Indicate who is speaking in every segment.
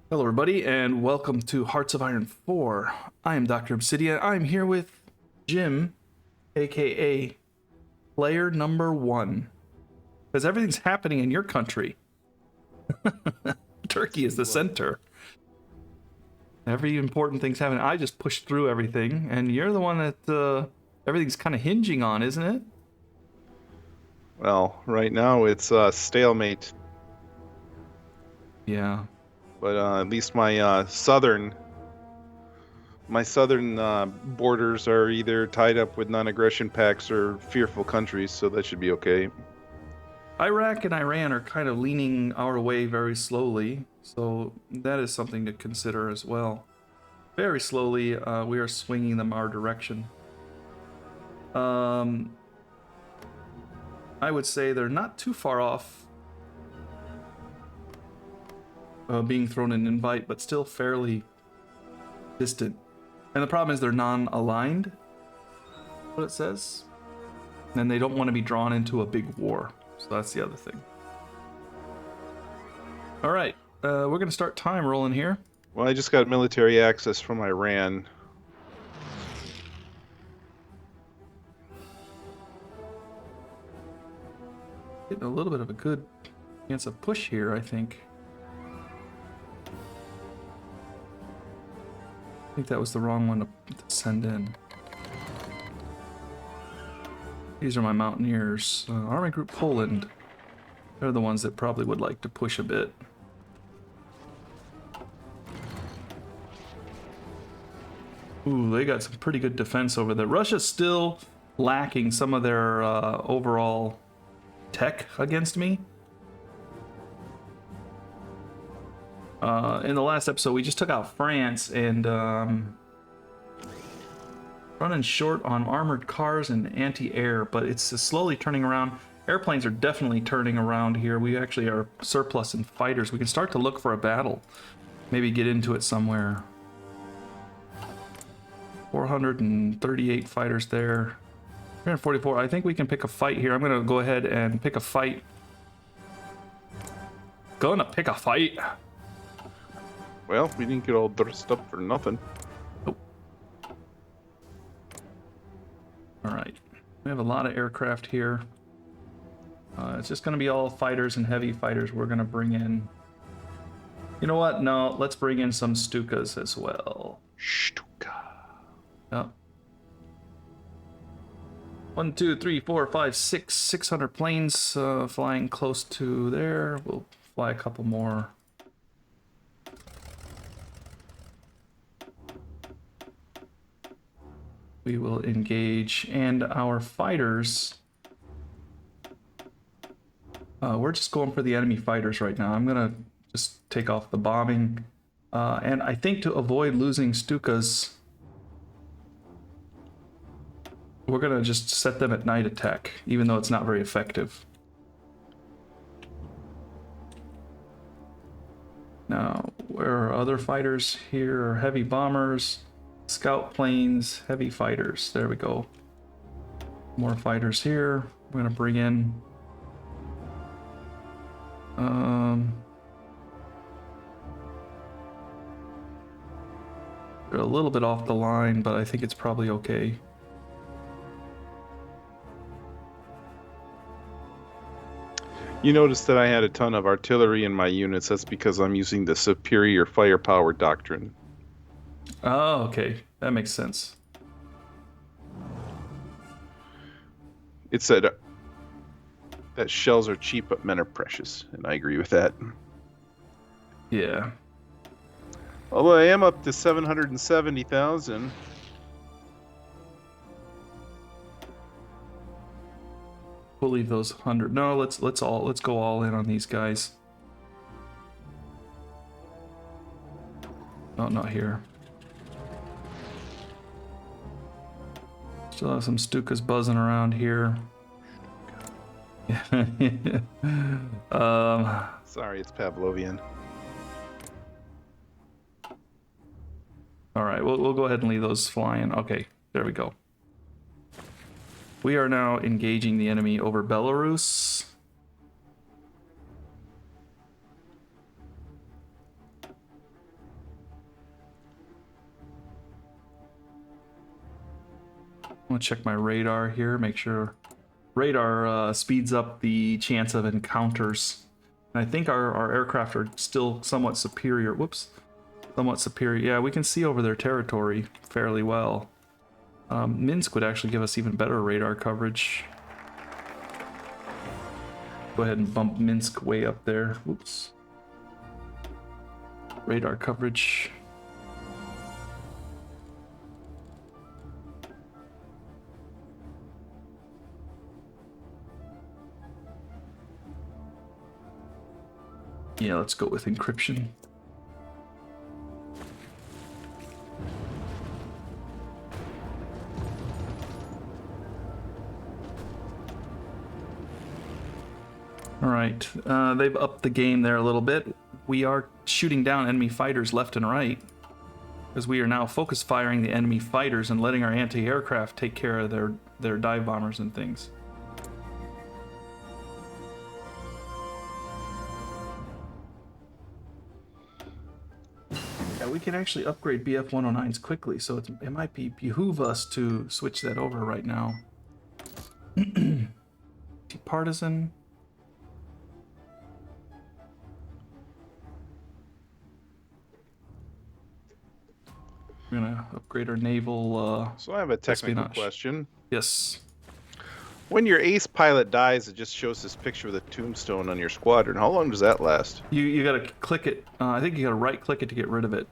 Speaker 1: Hello, everybody, and welcome to Hearts of Iron 4. I am Dr. Obsidia. I'm here with Jim, aka player number 1. Because everything's happening in your country. Turkey is the center. Every important thing's happening. I just pushed through everything, and you're the one that everything's kind of hinging on, isn't it?
Speaker 2: Well, right now it's stalemate,
Speaker 1: Yeah.
Speaker 2: but at least my southern borders are either tied up with non-aggression pacts or fearful countries, so that should be okay.
Speaker 1: Iraq and Iran are kind of leaning our way very slowly, so that is something to consider as well. Very slowly, we are swinging them our direction. I would say they're not too far off being thrown an invite, but still fairly distant. And the problem is they're non-aligned, what it says. And they don't want to be drawn into a big war. So that's the other thing. All right, we're going to start time rolling here.
Speaker 2: Well, I just got military access from Iran.
Speaker 1: Getting a little bit of a good chance of push here, I think. I think that was the wrong one to send in. These are my mountaineers. Army Group Poland. They're the ones that probably would like to push a bit. Ooh, they got some pretty good defense over there. Russia's still lacking some of their overall tech against me. In the last episode, we just took out France and running short on armored cars and anti-air, but it's slowly turning around. Airplanes are definitely turning around here. We actually are surplus in fighters. We can start to look for a battle. Maybe get into it somewhere. 438 fighters there. 344. I think we can pick a fight here. I'm going to go ahead and pick a fight. Gonna pick a fight.
Speaker 2: Well, we didn't get all dressed up for nothing.
Speaker 1: Nope. All right. We have a lot of aircraft here. It's just going to be all fighters and heavy fighters we're going to bring in. You know what? No, let's bring in some Stukas as well.
Speaker 2: Stuka.
Speaker 1: Yep. 1, 2, 3, 4, 5, 6, 600 planes flying close to there. We'll fly a couple more. We will engage, and our fighters. We're just going for the enemy fighters right now. I'm gonna just take off the bombing, and I think to avoid losing Stukas, we're gonna just set them at night attack, even though it's not very effective. Now, where are other fighters? Here are heavy bombers, scout planes, heavy fighters. There we go. More fighters here. We're gonna bring in. They're a little bit off the line, but I think it's probably okay.
Speaker 2: You noticed that I had a ton of artillery in my units. That's because I'm using the superior firepower doctrine.
Speaker 1: Oh, okay. That makes sense.
Speaker 2: It said that shells are cheap, but men are precious, and I agree with that.
Speaker 1: Yeah.
Speaker 2: Although I am up to 770,000.
Speaker 1: We'll leave those 100. No, let's go all in on these guys. Oh, not here. Still have some Stukas buzzing around here.
Speaker 2: Sorry, it's Pavlovian.
Speaker 1: All right, we'll go ahead and leave those flying. Okay, there we go. We are now engaging the enemy over Belarus. gonna check my radar here, make sure. Radar speeds up the chance of encounters. And I think our aircraft are still somewhat superior. Whoops. Somewhat superior. Yeah, we can see over their territory fairly well. Minsk would actually give us even better radar coverage. Go ahead and bump Minsk way up there. Oops. Radar coverage. Yeah, let's go with encryption. All right, they've upped the game there a little bit. We are shooting down enemy fighters left and right, because we are now focus firing the enemy fighters and letting our anti-aircraft take care of their dive bombers and things. Yeah, we can actually upgrade BF-109s quickly, so it might behoove us to switch that over right now. Partisan. We're gonna upgrade our naval.
Speaker 2: So I have a technical
Speaker 1: espionage.
Speaker 2: question.
Speaker 1: Yes.
Speaker 2: When your ace pilot dies, it just shows this picture of the tombstone on your squadron. How long does that last?
Speaker 1: You gotta click it. I think you gotta right click it to get rid of it.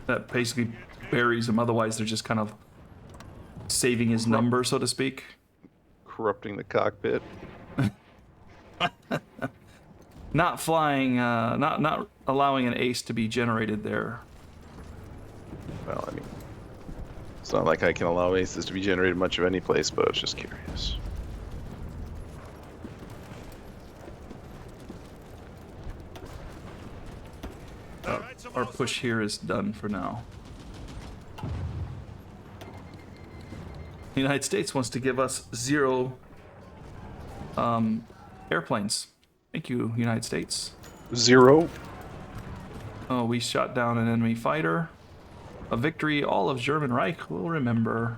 Speaker 1: That basically buries him. Otherwise, they're just kind of saving his number, so to speak.
Speaker 2: Corrupting the cockpit.
Speaker 1: Not flying. Not allowing an ace to be generated there.
Speaker 2: Well, I mean, it's not like I can allow aces to be generated much of any place, but I was just curious.
Speaker 1: Our push here is done for now. The United States wants to give us 0 airplanes. Thank you, United States.
Speaker 2: 0.
Speaker 1: Oh, we shot down an enemy fighter. A victory all of German Reich will remember.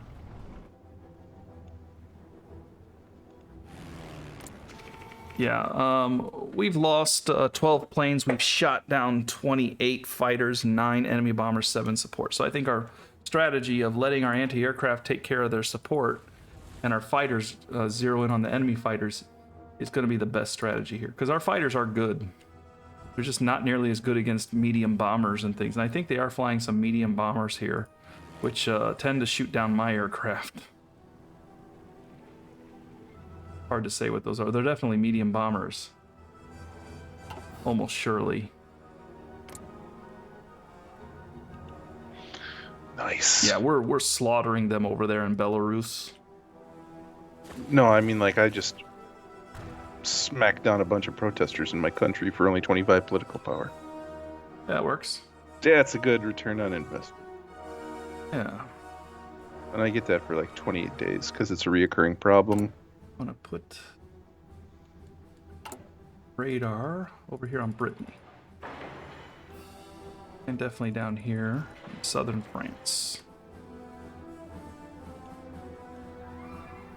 Speaker 1: Yeah, we've lost 12 planes. We've shot down 28 fighters, 9 enemy bombers, 7 support. So I think our strategy of letting our anti-aircraft take care of their support and our fighters zero in on the enemy fighters is going to be the best strategy here. Because our fighters are good. They're just not nearly as good against medium bombers and things. And I think they are flying some medium bombers here, which tend to shoot down my aircraft. Hard to say what those are. They're definitely medium bombers. Almost surely.
Speaker 2: Nice.
Speaker 1: Yeah, we're slaughtering them over there in Belarus.
Speaker 2: No, I mean, like, I just smacked down a bunch of protesters in my country for only 25 political power.
Speaker 1: That works.
Speaker 2: That's a good return on investment.
Speaker 1: Yeah.
Speaker 2: And I get that for like 28 days because it's a reoccurring problem.
Speaker 1: I'm gonna put radar over here on Brittany. And definitely down here in southern France.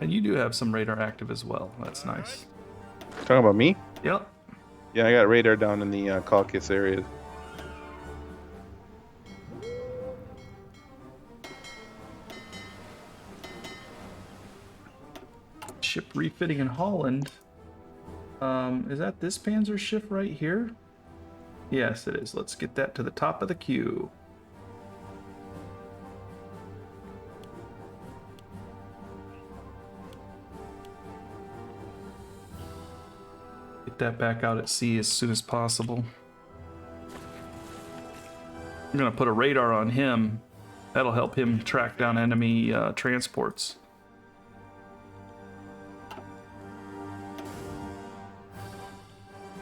Speaker 1: And you do have some radar active as well. That's nice.
Speaker 2: Talking about me?
Speaker 1: Yep.
Speaker 2: Yeah, I got radar down in the Caucasus area.
Speaker 1: Ship refitting in Holland. Is that this Panzer ship right here? Yes, it is. Let's get that to the top of the queue. Get that back out at sea as soon as possible. I'm gonna put a radar on him. That'll help him track down enemy transports.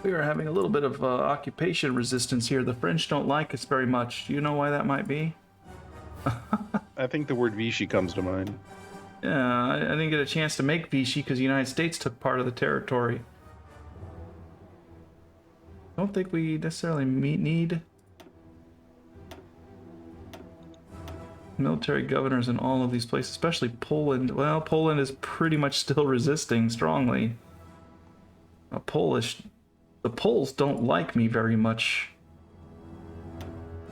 Speaker 1: We are having a little bit of occupation resistance here. The French don't like us very much. Do you know why that might be?
Speaker 2: I think the word Vichy comes to mind.
Speaker 1: Yeah, I didn't get a chance to make Vichy because the United States took part of the territory. Don't think we necessarily need... Military governors in all of these places, especially Poland. Well, Poland is pretty much still resisting strongly. The Poles don't like me very much.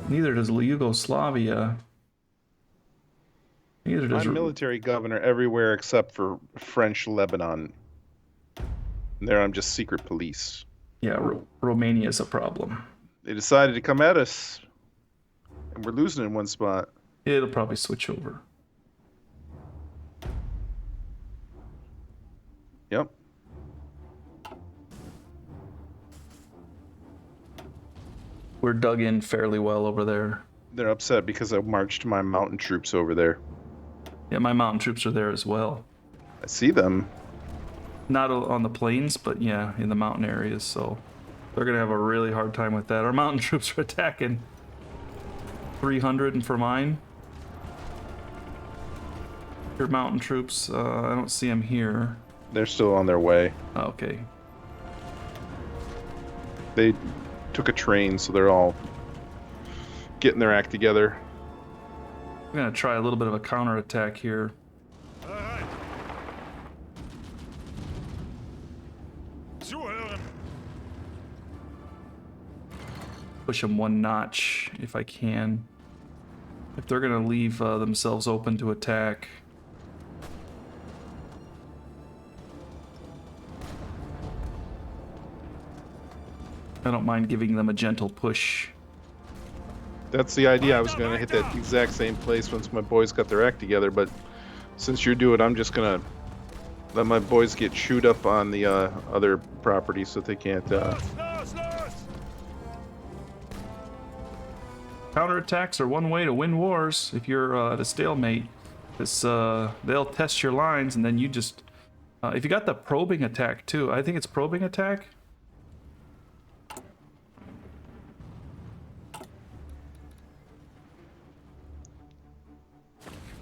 Speaker 1: Neither does Yugoslavia. Neither does...
Speaker 2: I'm military governor everywhere except for French Lebanon. And there I'm just secret police.
Speaker 1: Yeah, Romania is a problem.
Speaker 2: They decided to come at us. And we're losing in one spot.
Speaker 1: It'll probably switch over.
Speaker 2: Yep.
Speaker 1: We're dug in fairly well over there.
Speaker 2: They're upset because I marched my mountain troops over there.
Speaker 1: Yeah, my mountain troops are there as well.
Speaker 2: I see them.
Speaker 1: Not on the plains, but yeah, in the mountain areas, so they're gonna have a really hard time with that. Our mountain troops are attacking. 300 and for mine. Your mountain troops, I don't see them here.
Speaker 2: They're still on their way.
Speaker 1: Oh, okay.
Speaker 2: They took a train, so they're all getting their act together.
Speaker 1: I'm gonna try a little bit of a counterattack here.
Speaker 3: Bereit. Zuhören.
Speaker 1: Push them one notch if I can. If they're gonna leave themselves open to attack. I don't mind giving them a gentle push.
Speaker 2: That's the idea. I was going to hit that exact same place once my boys got their act together, but since you're doing it, I'm just going to let my boys get chewed up on the other property so that they can't...
Speaker 3: Los, los, los.
Speaker 1: Counterattacks are one way to win wars if you're at a stalemate. They'll test your lines and then you just... if you got the probing attack too, I think it's probing attack.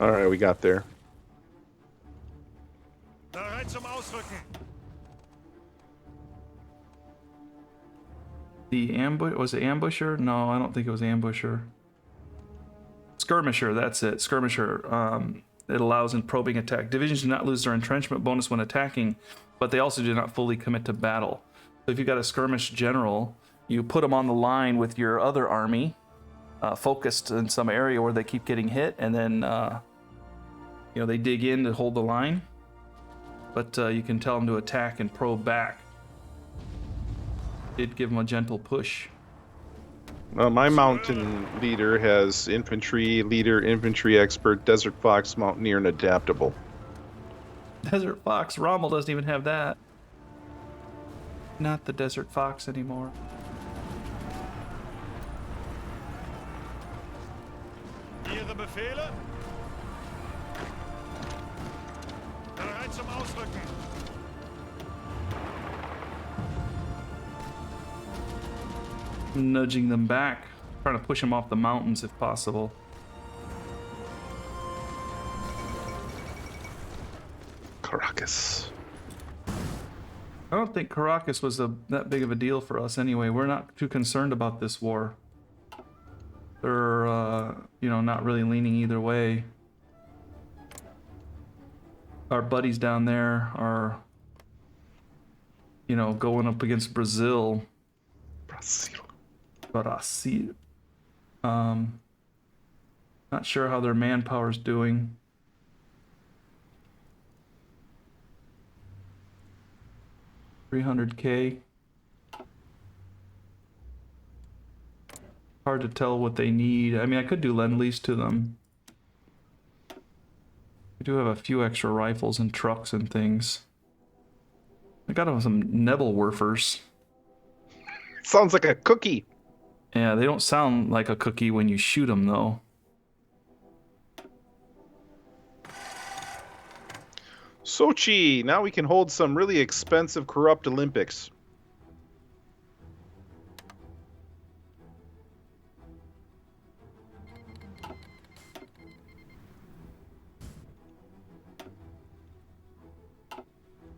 Speaker 2: All right, we got there.
Speaker 3: Bereit zum Ausrücken.
Speaker 1: The ambush, was it ambusher? No, I don't think it was ambusher. Skirmisher, that's it. Skirmisher. It allows in probing attack. Divisions do not lose their entrenchment bonus when attacking, but they also do not fully commit to battle. So if you've got a skirmish general, you put them on the line with your other army, focused in some area where they keep getting hit, and then you know, they dig in to hold the line, but you can tell them to attack and probe back. Did give them a gentle push.
Speaker 2: My mountain leader has infantry leader, infantry expert, desert fox, mountaineer, and adaptable.
Speaker 1: Desert Fox, Rommel doesn't even have that. Not the Desert Fox anymore.
Speaker 3: Ihre Befehle? Bereit zum Ausrücken.
Speaker 1: Nudging them back, trying to push them off the mountains if possible.
Speaker 2: Caracas.
Speaker 1: I don't think Caracas was that big of a deal for us anyway. We're not too concerned about this war. They're, you know, not really leaning either way. Our buddies down there are, you know, going up against Brazil. Brazil. Not sure how their manpower's doing. $300K. Hard to tell what they need. I mean, I could do lend-lease to them. We do have a few extra rifles and trucks and things. I got some Nebelwerfers.
Speaker 2: Sounds like a cookie.
Speaker 1: Yeah, they don't sound like a cookie when you shoot them, though.
Speaker 2: Sochi! Now we can hold some really expensive corrupt Olympics.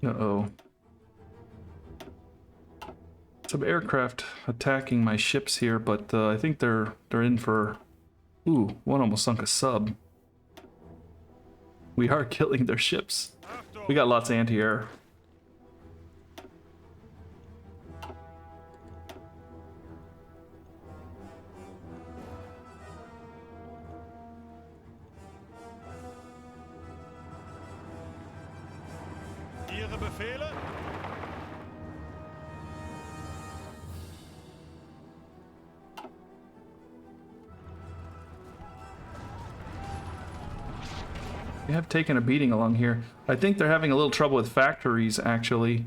Speaker 1: Uh-oh. Some aircraft attacking my ships here, but I think they're in for... Ooh, one almost sunk a sub. We are killing their ships.
Speaker 3: Achtung!
Speaker 1: We got lots of anti-air.
Speaker 3: Ihre Befehle?
Speaker 1: They have taken a beating along here. I think they're having a little trouble with factories, actually.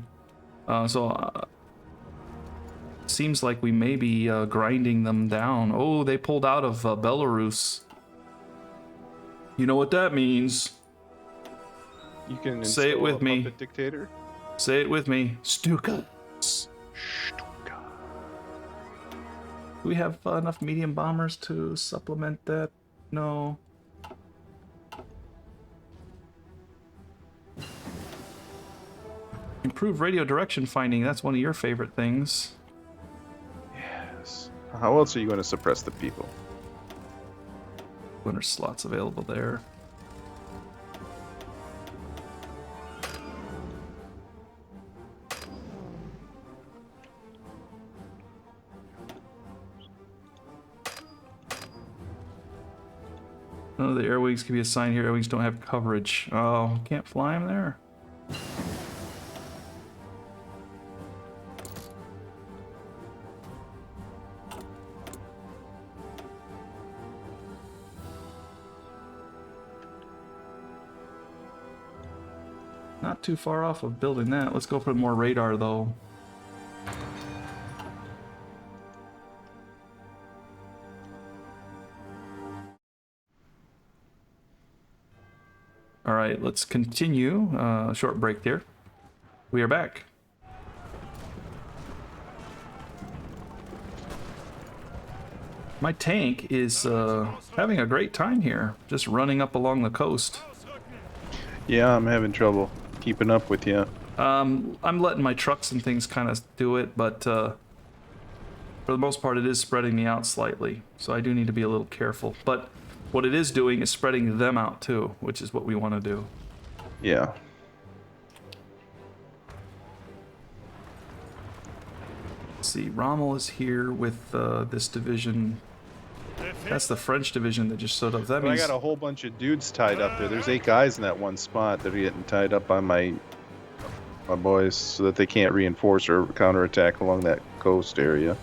Speaker 1: Seems like we may be grinding them down. Oh, they pulled out of Belarus. You know what that means.
Speaker 2: You can
Speaker 1: Say it
Speaker 2: install
Speaker 1: with
Speaker 2: a
Speaker 1: me.
Speaker 2: puppet dictator.
Speaker 1: Say it with me. Stuka.
Speaker 2: Stuka.
Speaker 1: Do we have enough medium bombers to supplement that? No. Improve radio direction finding. That's one of your favorite things.
Speaker 2: Yes. How else are you going to suppress the people?
Speaker 1: Winter slots available there. None of the air wings can be assigned here. Air wings don't have coverage. Oh, can't fly them there. Not too far off of building that. Let's go for more radar, though. All right, let's continue. Short break there. We are back. My tank is having a great time here, just running up along the coast.
Speaker 2: Yeah, I'm having trouble keeping up with you.
Speaker 1: I'm letting my trucks and things kind of do it, but for the most part it is spreading me out slightly, so I do need to be a little careful. But what it is doing is spreading them out too, which is what we want to do.
Speaker 2: Yeah.
Speaker 1: Let's see, Rommel is here with this division. That's the French division that just showed up. That
Speaker 2: But I
Speaker 1: means
Speaker 2: got a whole bunch of dudes tied up there. There's 8 guys in that one spot that are getting tied up by my boys so that they can't reinforce or counterattack along that coast area.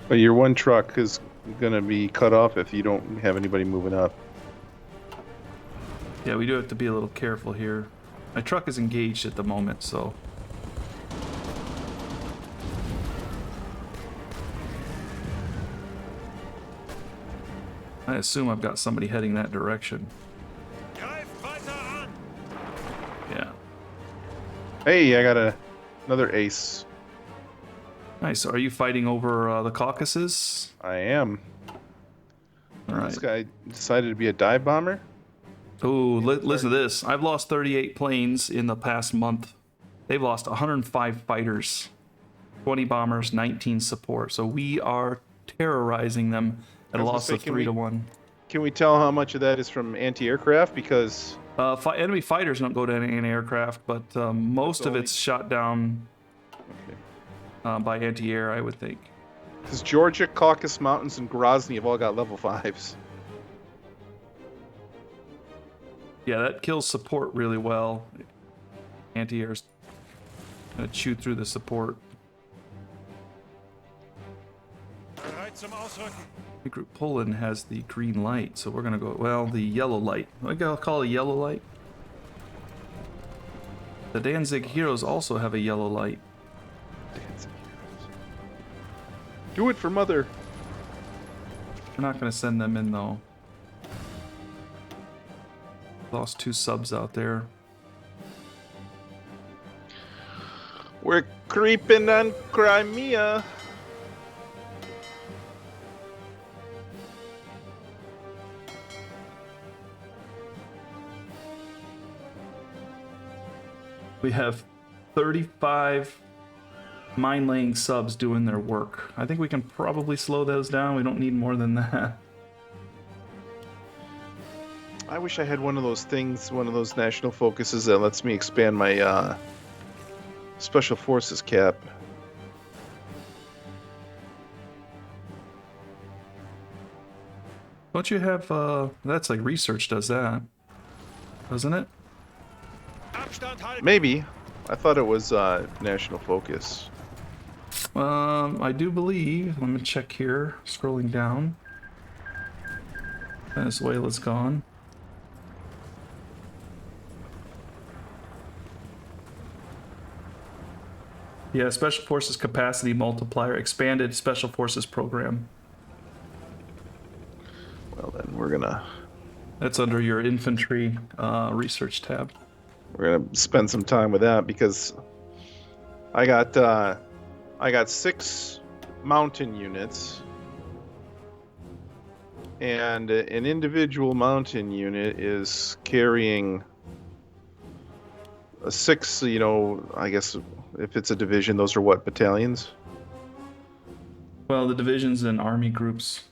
Speaker 2: But your one truck is going to be cut off if you don't have anybody moving up.
Speaker 1: yeah, we do have to be a little careful here. My truck is engaged at the moment, so I assume I've got somebody heading that direction.
Speaker 3: Greif weiter an!
Speaker 1: Yeah.
Speaker 2: Hey, I got another ace.
Speaker 1: Nice. Are you fighting over the Caucasus?
Speaker 2: I am.
Speaker 1: All right.
Speaker 2: This guy decided to be a dive bomber.
Speaker 1: Oh, listen to this. I've lost 38 planes in the past month. They've lost 105 fighters, 20 bombers, 19 support. So we are terrorizing them at a
Speaker 2: I was gonna
Speaker 1: loss
Speaker 2: say,
Speaker 1: of
Speaker 2: can
Speaker 1: 3
Speaker 2: we-
Speaker 1: to 1.
Speaker 2: Can we tell how much of that is from anti-aircraft? Because
Speaker 1: Enemy fighters don't go to any aircraft, but most of
Speaker 2: only-
Speaker 1: it's shot down by anti-air, I would think.
Speaker 2: because Georgia, Caucasus Mountains, and Grozny have all got level 5s.
Speaker 1: Yeah, that kills support really well. Anti-air's gonna chew through the support.
Speaker 3: Bereit zum Ausrücken!
Speaker 1: The group Poland has the green light, so we're gonna go, well, the yellow light. I'll call it a yellow light. The Danzig heroes also have a yellow light.
Speaker 2: Do it for Mother.
Speaker 1: We're not gonna send them in though. Lost 2 subs out there.
Speaker 2: We're creeping on Crimea.
Speaker 1: We have 35 mine-laying subs doing their work. I think we can probably slow those down. We don't need more than that.
Speaker 2: I wish I had one of those things, one of those national focuses that lets me expand my special forces cap.
Speaker 1: Don't you have, that's like research does that, doesn't it?
Speaker 3: Abstand halten.
Speaker 2: Maybe. I thought it was national focus.
Speaker 1: I do believe, let me check here, scrolling down. Venezuela's gone. Yeah, Special Forces Capacity Multiplier, Expanded Special Forces Program.
Speaker 2: Well, then we're gonna
Speaker 1: That's under your infantry research tab.
Speaker 2: spend some time with that because I got 6 mountain units, and an individual mountain unit is carrying a 6. You know, I guess if it's a division, those are what, battalions?
Speaker 1: Well, the divisions and army groups.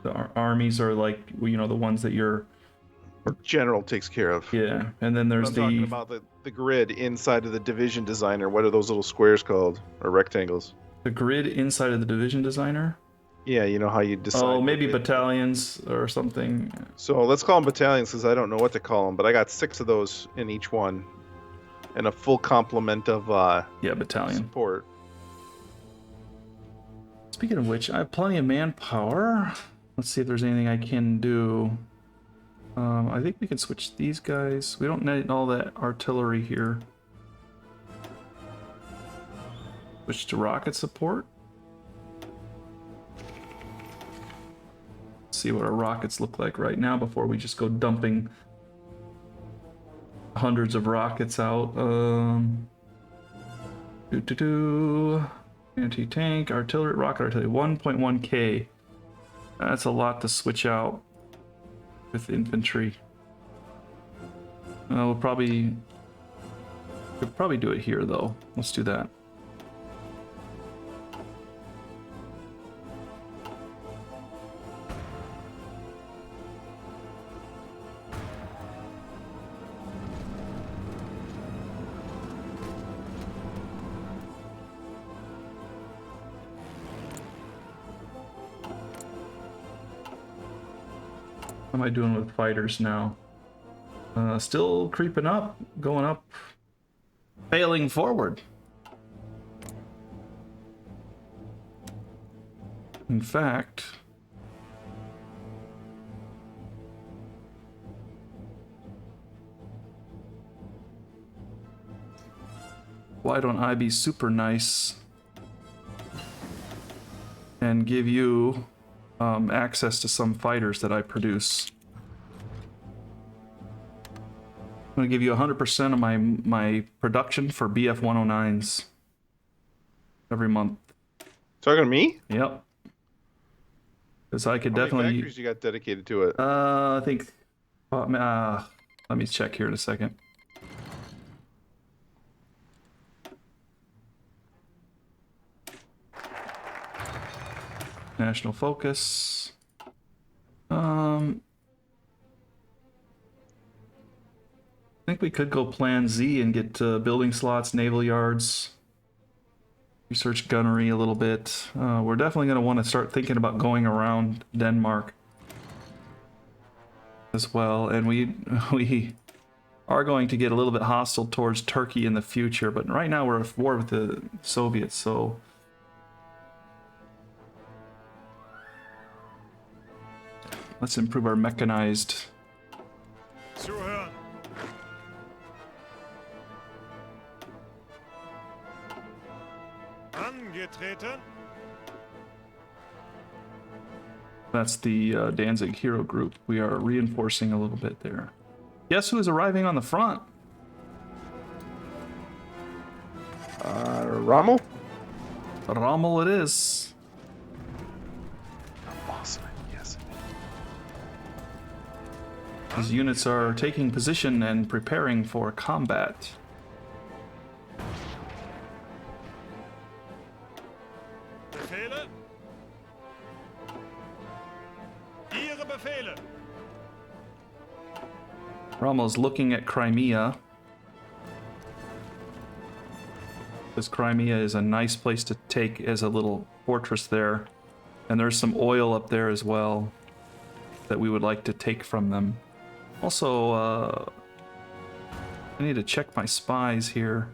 Speaker 1: The armies are like, you know, the ones that you're...
Speaker 2: General takes care of.
Speaker 1: Yeah, and then there's
Speaker 2: I'm talking about the grid inside of the division designer. What are those little squares called, or rectangles?
Speaker 1: the grid inside of the division designer.
Speaker 2: Yeah, you know how you decide.
Speaker 1: Oh, maybe
Speaker 2: what they-
Speaker 1: battalions or something.
Speaker 2: So let's call them battalions because I don't know what to call them, but I got 6 of those in each one, and a full complement of
Speaker 1: Yeah, battalion.
Speaker 2: support.
Speaker 1: Speaking of which, I have plenty of manpower. Let's see if there's anything I can do. I think we can switch these guys. We don't need all that artillery here. Switch to rocket support. See what our rockets look like right now before we just go dumping hundreds of rockets out. Anti-tank, artillery, rocket artillery, 1.1k. That's a lot to switch out with infantry. We'll probably do it here though. Let's do that. What am I doing with fighters now? Still creeping up, going up, failing forward. In fact, why don't I be super nice and give you access to some fighters that I produce? I'm going to give you 100% of my production for BF 109s every month.
Speaker 2: Talking to me?
Speaker 1: Yep. Because I could
Speaker 2: How many
Speaker 1: definitely.
Speaker 2: factories you got dedicated to it?
Speaker 1: I think. Let me check here in a second. National focus. I think we could go plan Z and get building slots, naval yards, research gunnery a little bit. We're definitely going to want to start thinking about going around Denmark as well, and we are going to get a little bit hostile towards Turkey in the future, but right now we're at war with the Soviets, so let's improve our mechanized.
Speaker 3: Zuhören. Angetreten.
Speaker 1: That's the Danzig Hero Group. We are reinforcing a little bit there. Guess who is arriving on the front?
Speaker 2: Rommel?
Speaker 1: Rommel it is.
Speaker 2: Awesome. Yes.
Speaker 1: His units are taking position and preparing for combat.
Speaker 3: Befehle? Ihre Befehle.
Speaker 1: Rommel's looking at Crimea. Because Crimea is a nice place to take as a little fortress there. And there's some oil up there as well that we would like to take from them. Also, I need to check my spies here.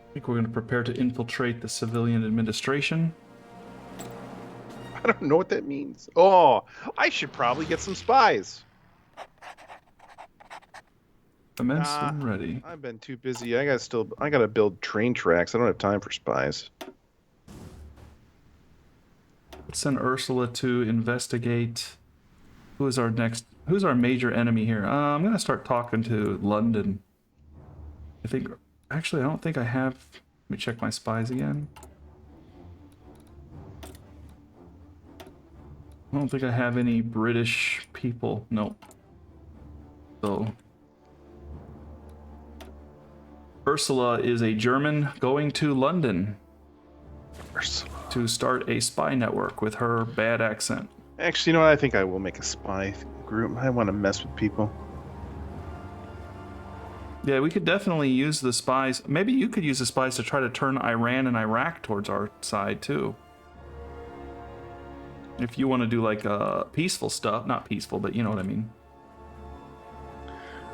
Speaker 1: I think we're going to prepare to infiltrate the civilian administration.
Speaker 2: I don't know what that means. Oh, I should probably get some spies.
Speaker 1: Immense
Speaker 2: Nah,
Speaker 1: and ready.
Speaker 2: I've been too busy. I gotta build train tracks. I don't have time for spies.
Speaker 1: Let's send Ursula to investigate. Who's our major enemy here? I'm going to start talking to London. Actually, I don't think I have. Let me check my spies again. I don't think I have any British people. Nope. So, Ursula is a German going to London
Speaker 2: Ursula.
Speaker 1: to start a spy network with her bad accent.
Speaker 2: Actually, you know what? I think I will make a spy group. I want to mess with people.
Speaker 1: Yeah, we could definitely use the spies. Maybe you could use the spies to try to turn Iran and Iraq towards our side, too. If you want to do, like, peaceful stuff. Not peaceful, but you know what I mean.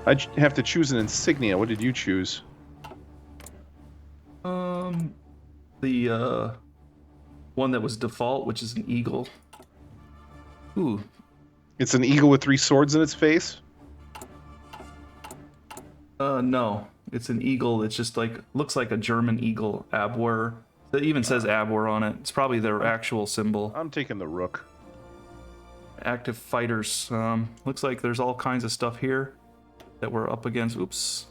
Speaker 2: I have to choose an insignia. What did you choose?
Speaker 1: The, one that was default, which is an eagle. Ooh.
Speaker 2: It's an eagle with 3 swords in its face?
Speaker 1: No. It's an eagle. It's just like, looks like a German eagle, Abwehr. It even says Abwehr on it. It's probably their actual symbol.
Speaker 2: I'm taking the rook.
Speaker 1: Active fighters. Looks like there's all kinds of stuff here that we're up against. Oops.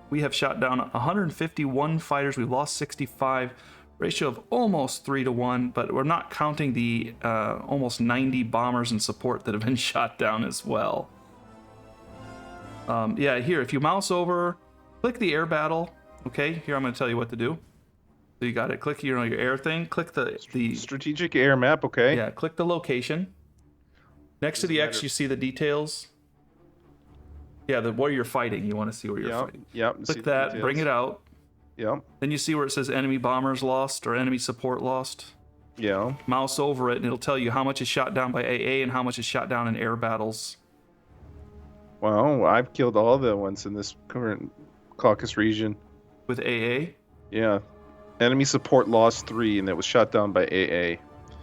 Speaker 1: We have shot down 151 fighters. We've lost 65. Ratio of almost 3-1, but we're not counting the almost 90 bombers and support that have been shot down as well. Yeah, here, if you mouse over, click the air battle. Okay, here I'm going to tell you what to do. So you got it. Click your air thing. Click the
Speaker 2: strategic air map. Okay.
Speaker 1: Yeah, click the location. Next to the X, you see the details. Yeah, where you're fighting. You want to see where you're fighting.
Speaker 2: Yep.
Speaker 1: Click that. Bring it out.
Speaker 2: Yep.
Speaker 1: Then you see where it says enemy bombers lost or enemy support lost.
Speaker 2: Yeah.
Speaker 1: Mouse over it, and it'll tell you how much is shot down by AA and how much is shot down in air battles.
Speaker 2: Well, I've killed all the ones in this current Caucasus region.
Speaker 1: With AA?
Speaker 2: Yeah. Enemy support lost 3, and that was shot down by AA.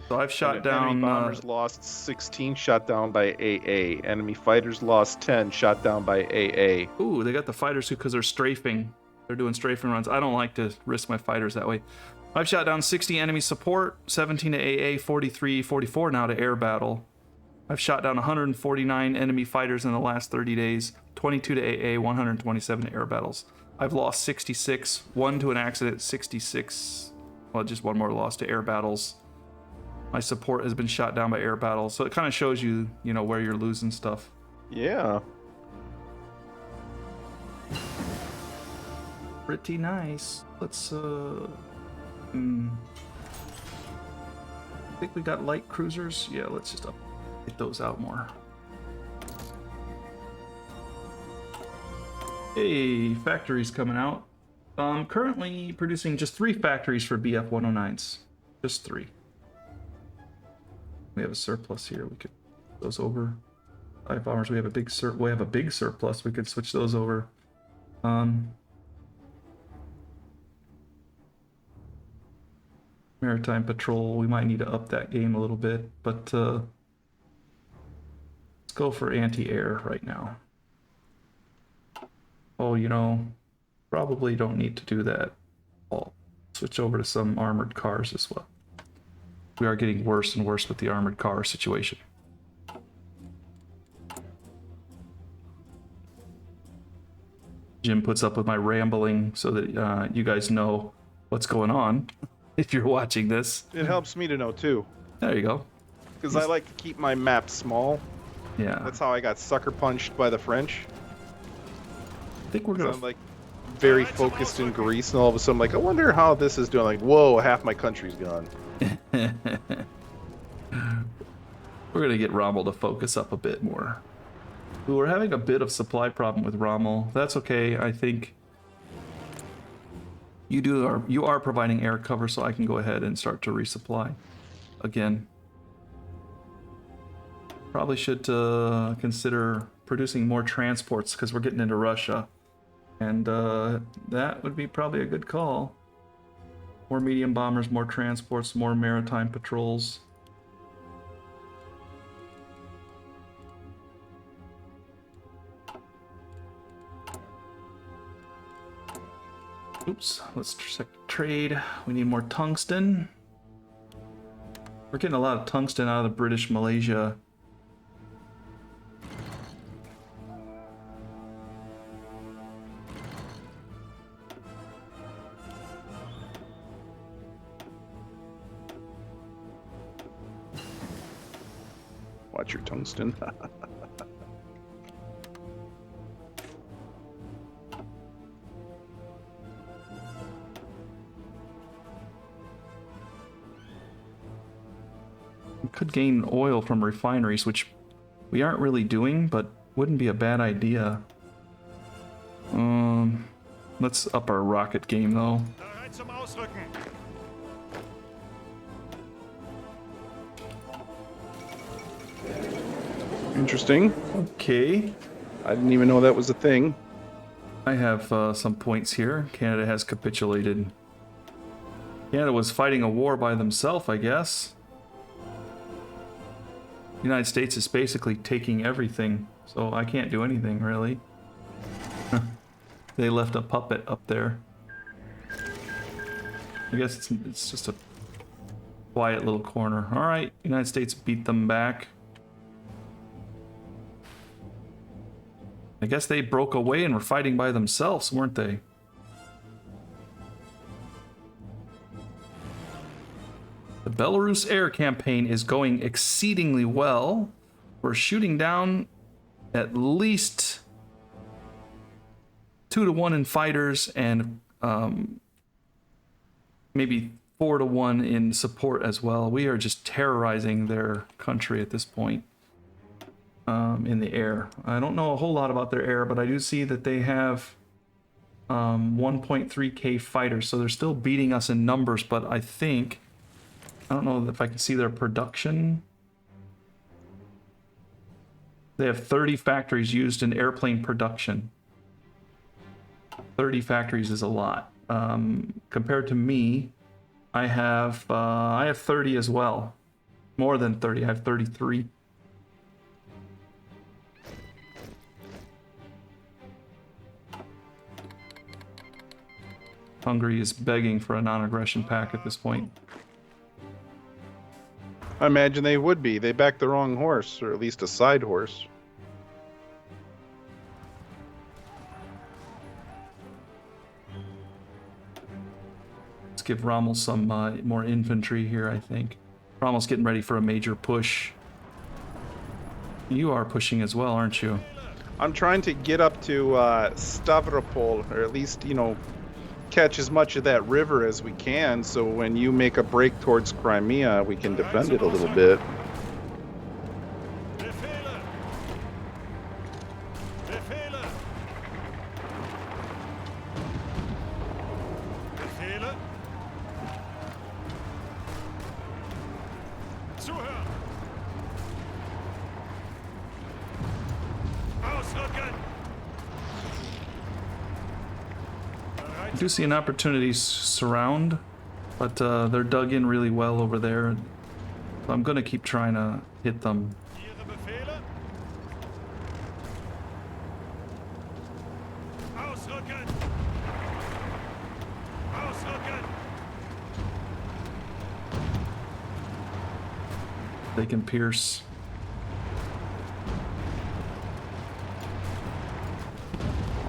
Speaker 1: So I've shot down...
Speaker 2: Enemy bombers lost 16, shot down by AA. Enemy fighters lost 10, shot down by AA.
Speaker 1: Ooh, they got the fighters because they're strafing. They're doing strafing runs. I don't like to risk my fighters that way. I've shot down 60 enemy support, 17 to AA, 43, 44 now to air battle. I've shot down 149 enemy fighters in the last 30 days, 22 to AA, 127 to air battles. I've lost 66, 1 to an accident, 66, well, just one more loss to air battles. My support has been shot down by air battles, so it kind of shows you, you know, where you're losing stuff.
Speaker 2: Yeah.
Speaker 1: Pretty nice. Let's, I think we got light cruisers. Yeah, let's just get those out more. Hey, factories coming out. Currently producing just 3 factories for BF-109s. Just 3. We have a surplus here. We could switch those over. 5 bombers. We have a big surplus. We could switch those over. Maritime patrol. We might need to up that game a little bit, but let's go for anti-air right now. Oh, you know, probably don't need to do that. I'll switch over to some armored cars as well. We are getting worse and worse with the armored car situation. Jim puts up with my rambling so that you guys know what's going on. if you're watching this.
Speaker 2: It helps me to know too,
Speaker 1: There you go.
Speaker 2: because I like to keep my map small.
Speaker 1: Yeah.
Speaker 2: That's how I got sucker punched by the French.
Speaker 1: I think we're
Speaker 2: 'Cause
Speaker 1: gonna.
Speaker 2: I'm like very focused in Greece, and all of a sudden I'm like, I wonder how this is doing. Like, whoa, half my country's gone.
Speaker 1: We're gonna get Rommel to focus up a bit more. We're having a bit of supply problem with Rommel. That's okay. I think you are providing air cover, so I can go ahead and start to resupply again. Probably should consider producing more transports because we're getting into Russia, and that would be probably a good call. More medium bombers, more transports, more maritime patrols. Oops, let's check trade. We need more tungsten. We're getting a lot of tungsten out of the British Malaysia.
Speaker 2: Watch your tungsten.
Speaker 1: We could gain oil from refineries, which we aren't really doing, but wouldn't be a bad idea. Let's up our rocket game though.
Speaker 3: Bereit zum Ausrücken.
Speaker 2: Interesting.
Speaker 1: Okay.
Speaker 2: I didn't even know that was a thing.
Speaker 1: I have some points here. Canada has capitulated. Canada was fighting a war by themselves, I guess. The United States is basically taking everything, so I can't do anything really. They left a puppet up there. I guess it's just a quiet little corner. All right, United States beat them back. I guess they broke away and were fighting by themselves, weren't they? The Belarus air campaign is going exceedingly well. We're shooting down at least 2-1 in fighters and maybe 4-1 in support as well. We are just terrorizing their country at this point in the air. I don't know a whole lot about their air, but I do see that they have 1.3k fighters, so they're still beating us in numbers, but I don't know if I can see their production. They have 30 factories used in airplane production. 30 factories is a lot. Compared to me, I have 30 as well. More than 30. I have 33. Hungary is begging for a non-aggression pact at this point.
Speaker 2: I imagine they would be. They backed the wrong horse, or at least a side horse.
Speaker 1: Let's give Rommel some more infantry here, I think. Rommel's getting ready for a major push. You are pushing as well, aren't you?
Speaker 2: I'm trying to get up to Stavropol, or at least, catch as much of that river as we can, so when you make a break towards Crimea, we can defend it a little bit.
Speaker 3: Befehle. Befehle. Befehle. Zuhören. Ausrücken.
Speaker 1: I do see an opportunity to surround, but they're dug in really well over there. So I'm going to keep trying to hit them.
Speaker 3: Ihre Befehle. Ausrücken. Ausrücken.
Speaker 1: They can pierce.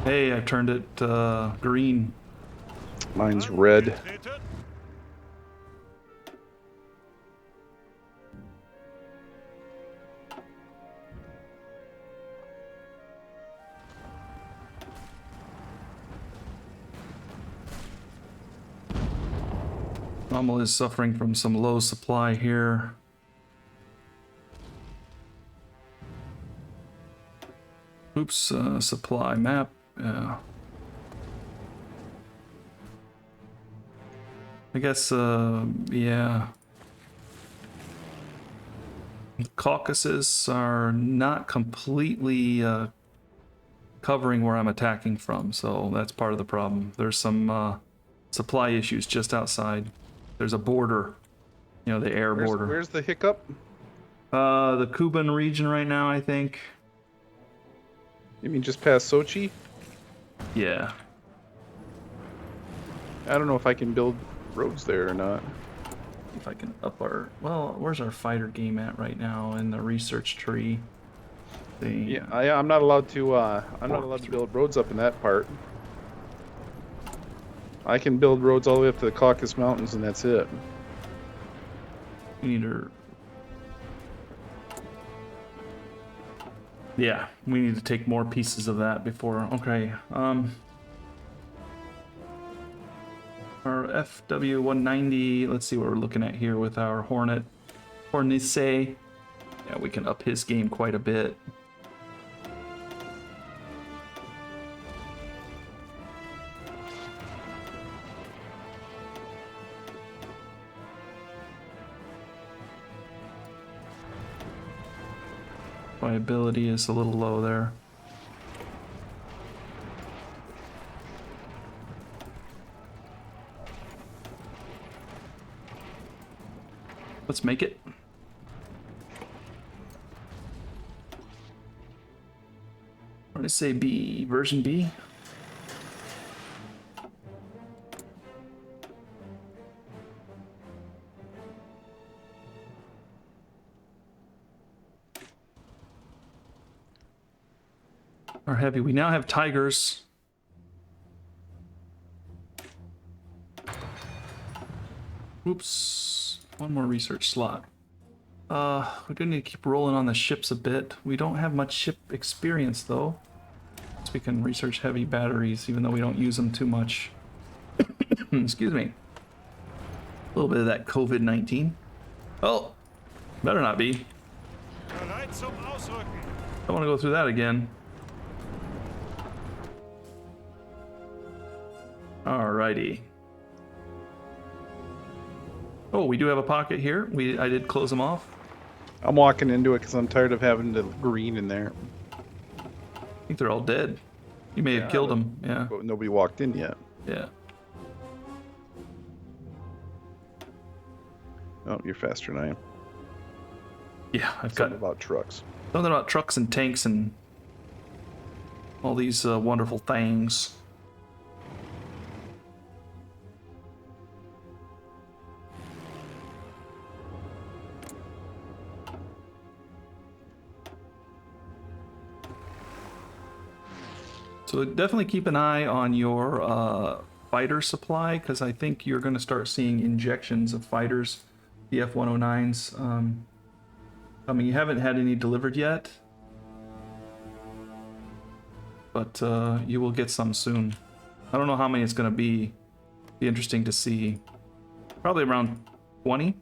Speaker 1: Hey, I've turned it green.
Speaker 2: Mine's red.
Speaker 3: Treten.
Speaker 1: Rommel is suffering from some low supply here. Oops, supply map. I guess, yeah. The Caucasus are not completely covering where I'm attacking from, so that's part of the problem. There's some supply issues just outside. There's a border, you know, the air border.
Speaker 2: Where's the hiccup?
Speaker 1: The Kuban region right now, I think.
Speaker 2: You mean just past Sochi?
Speaker 1: Yeah.
Speaker 2: I don't know if I can build roads there or not.
Speaker 1: If I can up our... Well, where's our fighter game at right now in the research tree?
Speaker 2: Yeah, I'm not allowed to. I'm not allowed to build roads up in that part. I can build roads all the way up to the Caucasus Mountains, and that's it.
Speaker 1: We need to... Yeah, we need to take more pieces of that before... Okay, our FW-190, let's see what we're looking at here with our Hornice. Yeah, we can up his game quite a bit. Viability is a little low there. Let's make it. What did I say? B, version B? Or heavy. We now have Tigers. Oops. One more research slot. We do need to keep rolling on the ships a bit. We don't have much ship experience though. So we can research heavy batteries even though we don't use them too much. Excuse me. A little bit of that COVID-19. Oh, better not be.
Speaker 3: Bereit zum Ausrücken.
Speaker 1: Don't want to go through that again. Alrighty. Oh, we do have a pocket here. I did close them off.
Speaker 2: I'm walking into it because I'm tired of having the green in there.
Speaker 1: I think they're all dead. You may have killed them. Yeah.
Speaker 2: But nobody walked in yet.
Speaker 1: Yeah.
Speaker 2: Oh, you're faster than I am.
Speaker 1: Yeah, I've
Speaker 2: Something
Speaker 1: got
Speaker 2: about trucks.
Speaker 1: something about trucks and tanks and all these wonderful things. So definitely keep an eye on your fighter supply, because I think you're going to start seeing injections of fighters, the F-109s. I mean, you haven't had any delivered yet, but you will get some soon. I don't know how many it's going to be. Be interesting to see. Probably around 20.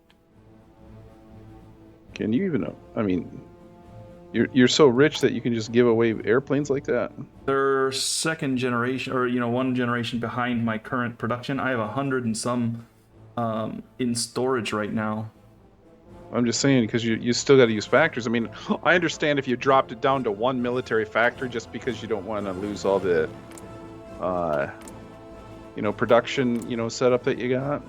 Speaker 2: Can you even? I mean, you're so rich that you can just give away airplanes like that.
Speaker 1: They're second generation, or one generation behind my current production. I have 100 and some in storage right now.
Speaker 2: I'm just saying because you still got to use factors. I mean, I understand if you dropped it down to one military factor just because you don't want to lose all the, production, setup that you got.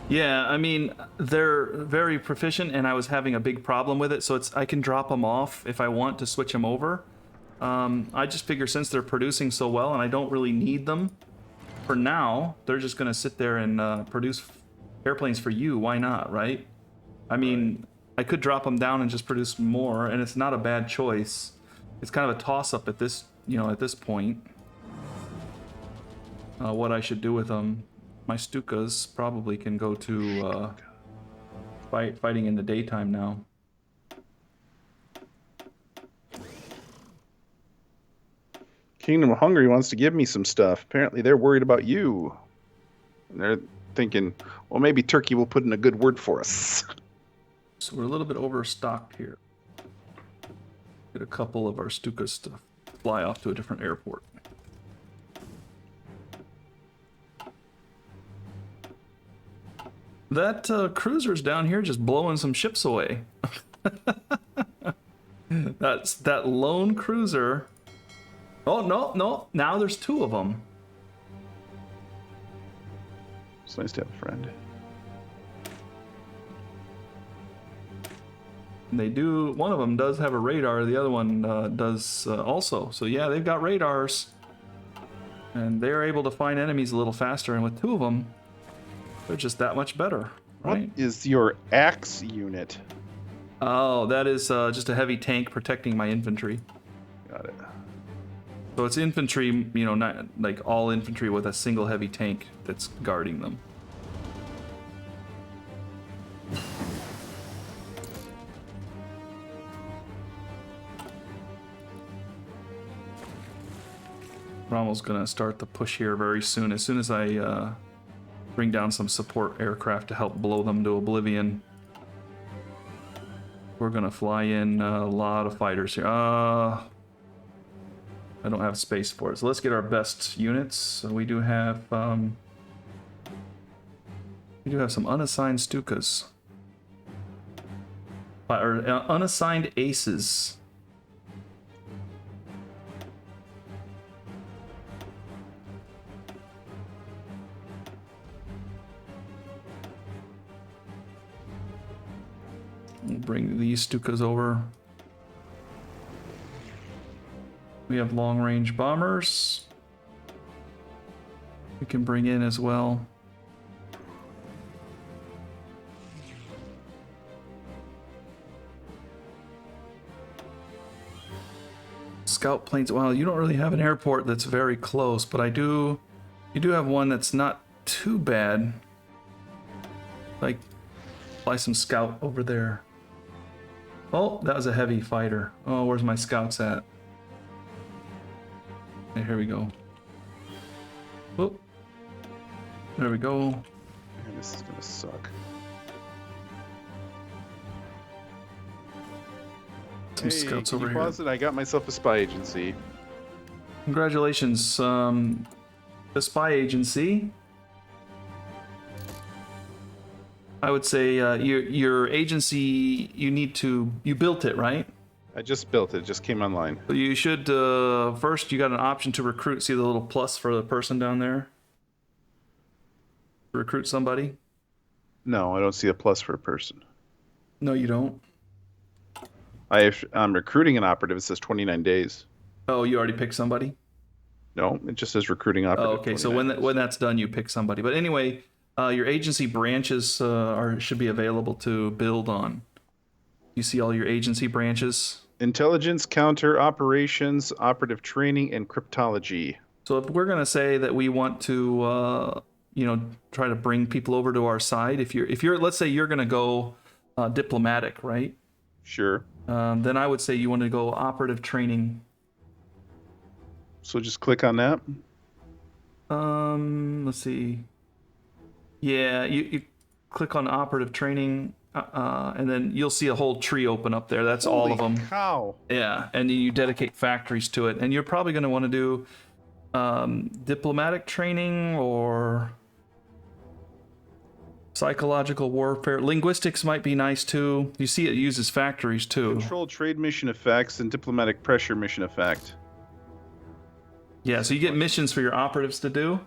Speaker 1: Yeah, I mean, they're very proficient, and I was having a big problem with it, so I can drop them off if I want to switch them over. I just figure since they're producing so well, and I don't really need them for now, they're just going to sit there and produce airplanes for you. Why not, right? I mean, I could drop them down and just produce more, and it's not a bad choice. It's kind of a toss-up at this, at this point. what I should do with them. My Stukas probably can go to fighting in the daytime now.
Speaker 2: Kingdom of Hungary wants to give me some stuff. Apparently they're worried about you. And they're thinking, well, maybe Turkey will put in a good word for us.
Speaker 1: So we're a little bit overstocked here. Get a couple of our Stukas to fly off to a different airport. That cruiser's down here just blowing some ships away. That's that lone cruiser. Oh, no. Now there's two of them.
Speaker 2: It's nice to have a friend.
Speaker 1: And they do. One of them does have a radar. The other one does also. So yeah, they've got radars. And they're able to find enemies a little faster. And with two of them, they're just that much better, right?
Speaker 2: What is your axe unit?
Speaker 1: Oh, that is just a heavy tank protecting my infantry.
Speaker 2: Got it.
Speaker 1: So it's infantry, you know, not like all infantry with a single heavy tank that's guarding them. Rommel's gonna start the push here very soon. As soon as I bring down some support aircraft to help blow them to oblivion, we're gonna fly in a lot of fighters here. I don't have space for it, so let's get our best units. So we do have some unassigned Stukas, or unassigned aces. We'll bring these Stukas over. We have long-range bombers we can bring in as well. Scout planes. Well, you don't really have an airport that's very close, but you do have one that's not too bad. Like, fly some scout over there. Oh, that was a heavy fighter. Oh, where's my scouts at? Okay, here we go. Oh, there we go.
Speaker 2: Man, this is gonna suck.
Speaker 1: Some scouts over here.
Speaker 2: Pause it? I got myself a spy agency.
Speaker 1: Congratulations, the spy agency. I would say your agency, you built it, right?
Speaker 2: I just built it. It just came online.
Speaker 1: So you should, first you got an option to recruit. See the little plus for the person down there? Recruit somebody?
Speaker 2: No, I don't see a plus for a person.
Speaker 1: No, you don't.
Speaker 2: I'm recruiting an operative. It says 29 days.
Speaker 1: Oh, you already picked somebody?
Speaker 2: No, it just says recruiting operative.
Speaker 1: Oh, okay. So when that's done, you pick somebody. But anyway, your agency branches should be available to build on. You see all your agency branches?
Speaker 2: Intelligence, counter, operations, operative training, and cryptology.
Speaker 1: So if we're going to say that we want to, try to bring people over to our side, if you're, let's say you're going to go diplomatic, right?
Speaker 2: Sure.
Speaker 1: Then I would say you want to go operative training.
Speaker 2: So just click on that.
Speaker 1: Let's see. Yeah, you click on operative training, and then you'll see a whole tree open up there. That's all of them.
Speaker 2: Holy cow.
Speaker 1: Yeah, and you dedicate factories to it. And you're probably going to want to do diplomatic training or psychological warfare. Linguistics might be nice too. You see it uses factories too.
Speaker 2: Control trade mission effects and diplomatic pressure mission effect.
Speaker 1: Yeah, so you get missions for your operatives to do.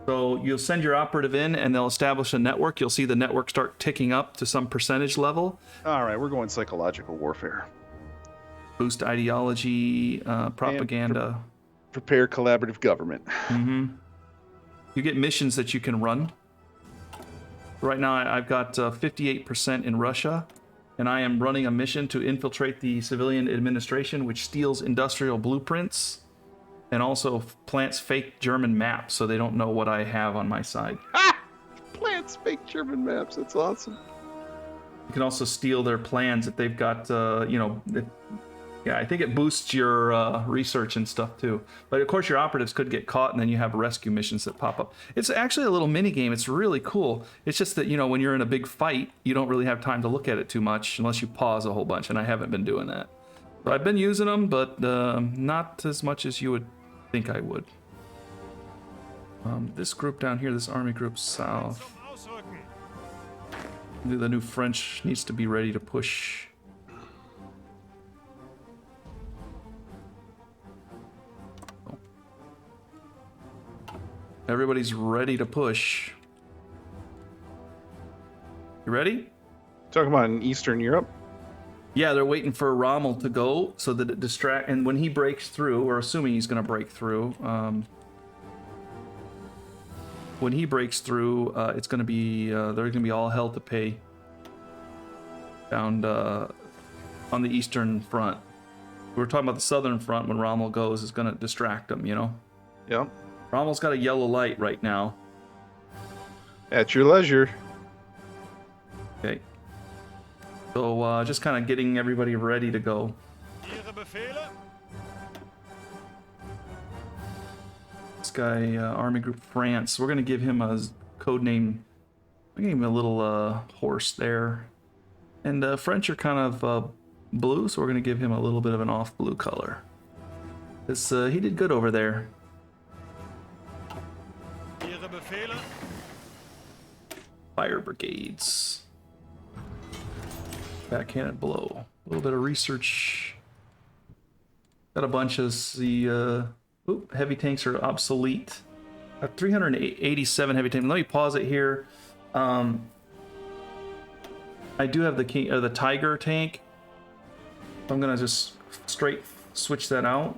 Speaker 1: So you'll send your operative in and they'll establish a network. You'll see the network start ticking up to some percentage level.
Speaker 2: All right, we're going psychological warfare.
Speaker 1: Boost ideology, propaganda.
Speaker 2: Prepare collaborative government.
Speaker 1: Mm-hmm. You get missions that you can run. Right now I've got 58% in Russia, and I am running a mission to infiltrate the civilian administration, which steals industrial blueprints and also plants fake German maps so they don't know what I have on my side.
Speaker 2: Ah! Plants fake German maps. That's awesome.
Speaker 1: You can also steal their plans if they've got, yeah, I think it boosts your research and stuff too. But of course, your operatives could get caught, and then you have rescue missions that pop up. It's actually a little mini game. It's really cool. It's just that, when you're in a big fight, you don't really have time to look at it too much unless you pause a whole bunch, and I haven't been doing that. So I've been using them, but not as much as you would think I would. This group down here, this army group south,
Speaker 3: Zum Ausrücken.
Speaker 1: the new French needs to be ready to push. Everybody's ready to push. You ready?
Speaker 2: Talking about in Eastern Europe.
Speaker 1: Yeah, they're waiting for Rommel to go so that it distract. And when he breaks through, we're assuming he's going to break through. When he breaks through, it's going to be there's going to be all hell to pay down on the eastern front. We were talking about the southern front. When Rommel goes, is going to distract them.
Speaker 2: Yeah.
Speaker 1: Rommel's got a yellow light right now.
Speaker 2: At your leisure.
Speaker 1: Okay. So just kind of getting everybody ready to go.
Speaker 3: Ihre Befehle?
Speaker 1: This guy, Army Group France, we're going to give him a code name. I gave him a little horse there. And French are kind of blue, so we're going to give him a little bit of an off blue color. This, he did good over there.
Speaker 3: Ihre Befehle?
Speaker 1: Fire brigades. Backhanded blow. A little bit of research. Got a bunch of the heavy tanks are obsolete. 387 heavy tanks. Let me pause it here. I do have the Tiger tank. I'm gonna just straight switch that out.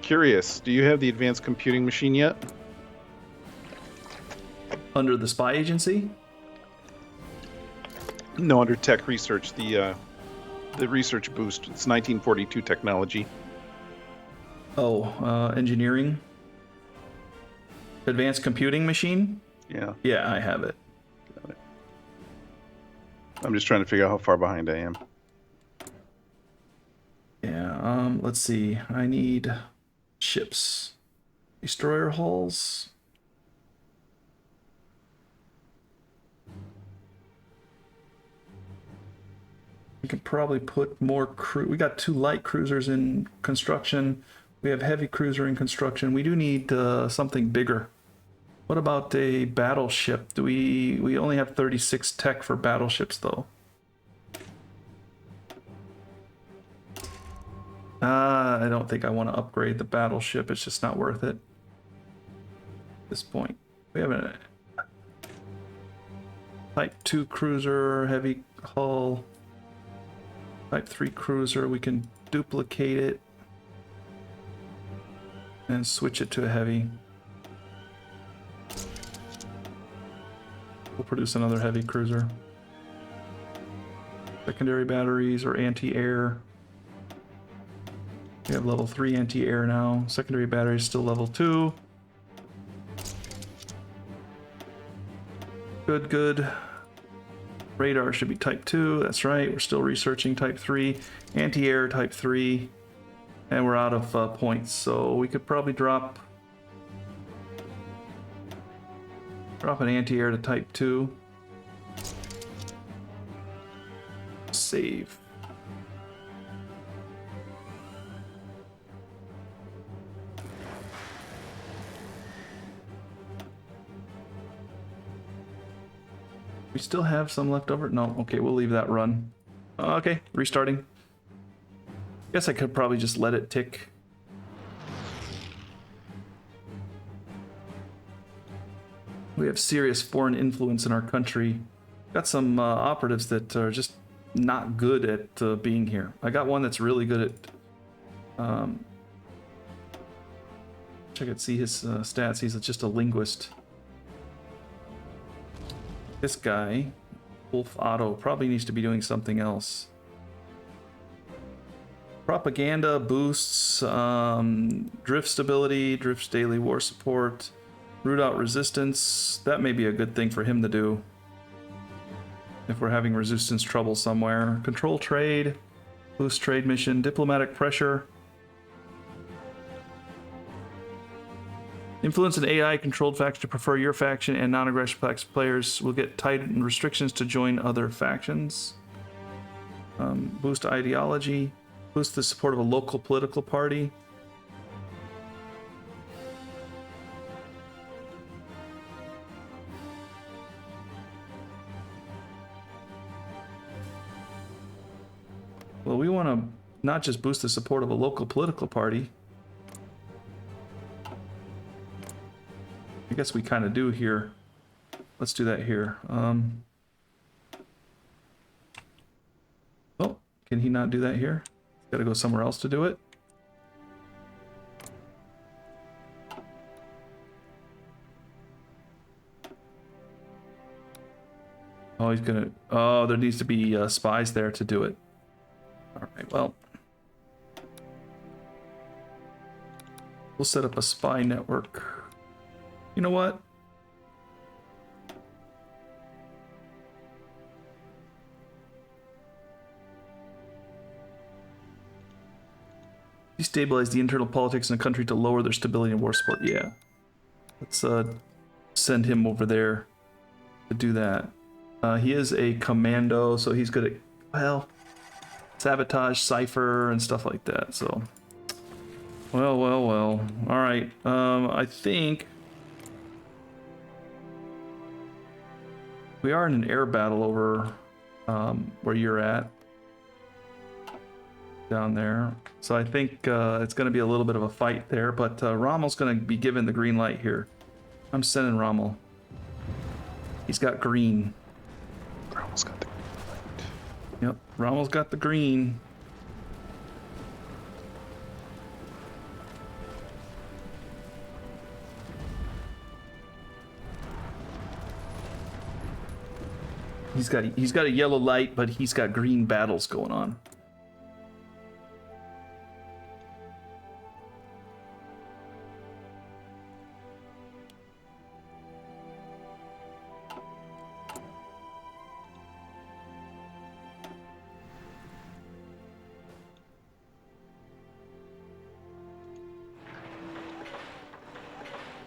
Speaker 2: Curious, do you have the advanced computing machine yet?
Speaker 1: Under the spy agency?
Speaker 2: No, under tech research, the research boost. It's 1942 technology.
Speaker 1: Oh, engineering? Advanced computing machine?
Speaker 2: Yeah.
Speaker 1: Yeah, I have it.
Speaker 2: Got it. I'm just trying to figure out how far behind I am.
Speaker 1: Yeah, let's see. I need ships. Destroyer hulls. We could probably put more crew. We got 2 light cruisers in construction. We have heavy cruiser in construction. We do need something bigger. What about a battleship? Do we only have 36 tech for battleships though? I don't think I want to upgrade the battleship. It's just not worth it at this point. We have a Type 2 cruiser, heavy hull. Type 3 cruiser, we can duplicate it and switch it to a heavy. We'll produce another heavy cruiser. Secondary batteries or anti-air. We have level 3 anti-air now. Secondary batteries still level 2. Good. Radar should be type 2. That's right. We're still researching type 3. Anti-air type 3. And we're out of points. So we could probably drop an anti-air to type 2. Save. We still have some left over? No, okay, we'll leave that run. Okay, restarting. Guess I could probably just let it tick. We have serious foreign influence in our country. Got some operatives that are just not good at being here. I got one that's really good at... check it, see his stats. He's just a linguist. This guy, Wolf Otto, probably needs to be doing something else. Propaganda boosts drift stability, drift's daily war support, root out resistance. That may be a good thing for him to do if we're having resistance trouble somewhere. Control trade, boost trade mission, diplomatic pressure. Influence an AI controlled faction to prefer your faction, and non-aggressive faction players will get tightened restrictions to join other factions. Boost ideology. Boost the support of a local political party. Well, we want to not just boost the support of a local political party. I guess we kind of do here. Let's do that here. Oh, can he not do that here? Got to go somewhere else to do it. Oh, he's gonna. Oh, there needs to be spies there to do it. All right. Well, we'll set up a spy network. You know what? Destabilize the internal politics in the country to lower their stability and war support. Yeah. Let's send him over there to do that. He is a commando, so he's good at, well, sabotage, cipher, and stuff like that. So, well. All right. I think we are in an air battle over where you're at. Down there. So I think it's going to be a little bit of a fight there, but Rommel's going to be given the green light here. I'm sending Rommel. He's got green.
Speaker 2: Rommel's got the green light.
Speaker 1: Yep, Rommel's got the green. He's got a yellow light, but he's got green battles going on.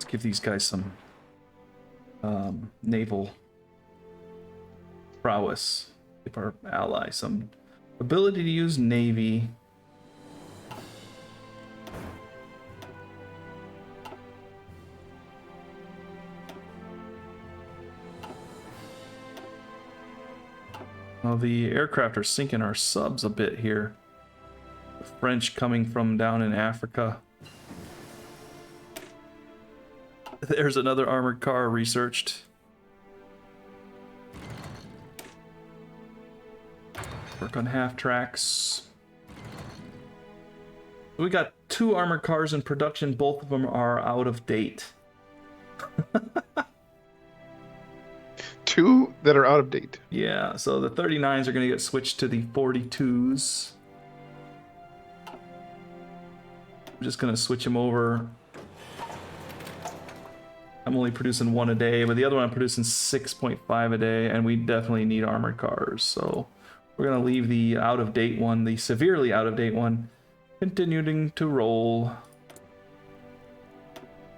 Speaker 1: Give these guys some naval prowess. Give our ally some ability to use navy. Well, the aircraft are sinking our subs a bit here. The French coming from down in Africa. There's another armored car researched. Work on half tracks. We got 2 armored cars in production. Both of them are out of date.
Speaker 2: 2 that are out of date.
Speaker 1: Yeah, so the 39s are going to get switched to the 42s. I'm just going to switch them over. I'm only producing 1 a day, but the other one I'm producing 6.5 a day, and we definitely need armored cars. So we're going to leave the out-of-date one, the severely out-of-date one, continuing to roll.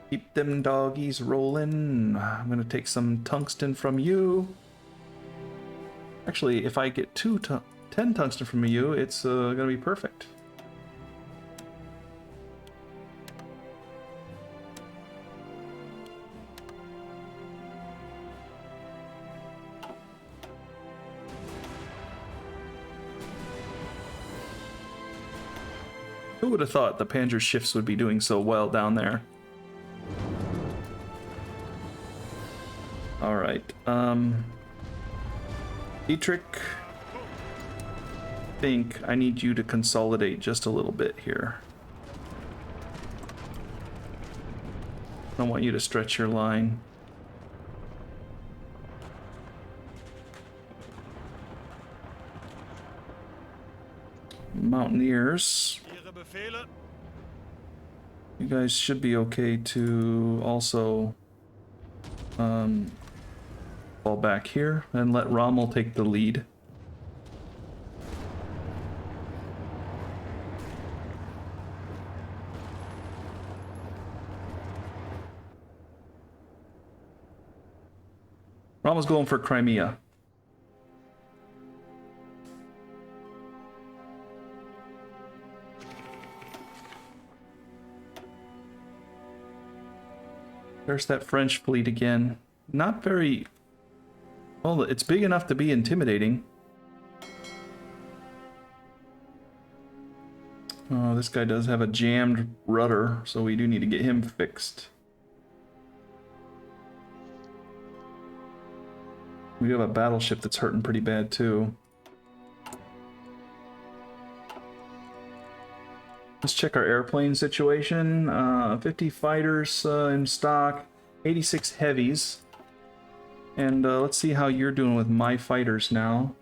Speaker 1: Keep them doggies rolling. I'm going to take some tungsten from you. Actually, if I get 10 tungsten from you, it's going to be perfect. Who would have thought the Panzer shifts would be doing so well down there? All right. Dietrich, I think I need you to consolidate just a little bit here. I want you to stretch your line. Mountaineers.
Speaker 3: Ihre Befehle.
Speaker 1: You guys should be okay to also fall back here and let Rommel take the lead. Rommel's going for Crimea. There's that French fleet again. Not very... Well, it's big enough to be intimidating. Oh, this guy does have a jammed rudder, so we do need to get him fixed. We do have a battleship that's hurting pretty bad, too. Let's check our airplane situation. 50 fighters in stock, 86 heavies. And let's see how you're doing with my fighters now.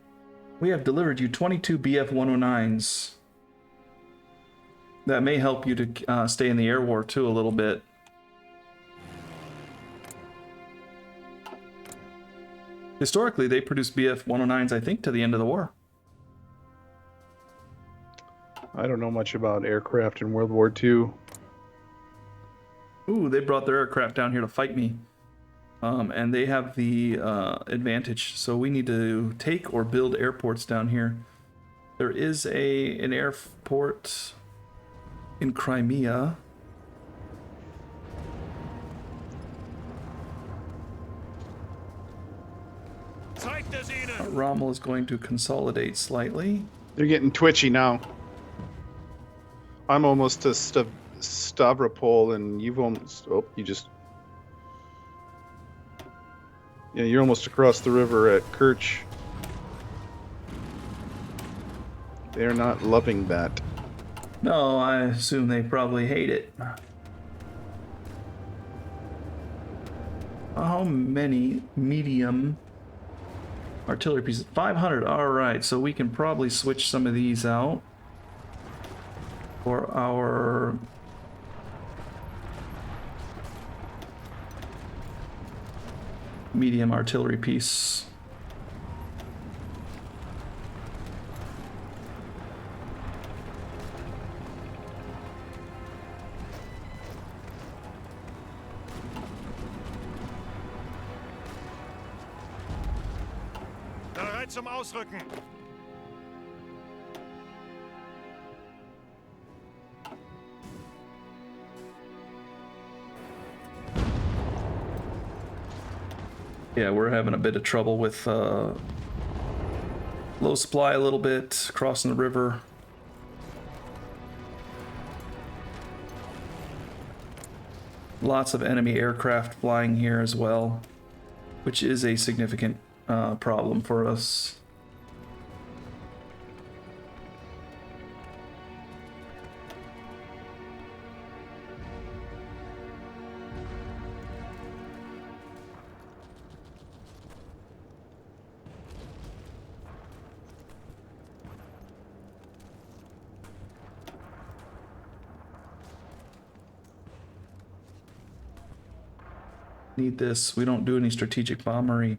Speaker 1: We have delivered you 22 BF-109s. That may help you to stay in the air war too a little bit. Historically, they produced BF-109s, I think, to the end of the war.
Speaker 2: I don't know much about aircraft in World War II.
Speaker 1: Ooh, they brought their aircraft down here to fight me. And they have the advantage, so we need to take or build airports down here. There is an airport in Crimea.
Speaker 3: Zeigt es ihnen.
Speaker 1: Rommel is going to consolidate slightly.
Speaker 2: They're getting twitchy now. I'm almost to Stavropol, and you've almost... Oh, you just... Yeah, you're almost across the river at Kerch. They're not loving that.
Speaker 1: No, I assume they probably hate it. How many medium artillery pieces? 500. All right, so we can probably switch some of these out for our medium artillery piece.
Speaker 3: Bereit zum Ausrücken.
Speaker 1: Yeah, we're having a bit of trouble with low supply a little bit, crossing the river. Lots of enemy aircraft flying here as well, which is a significant problem for us. Need this. We don't do any strategic bombery.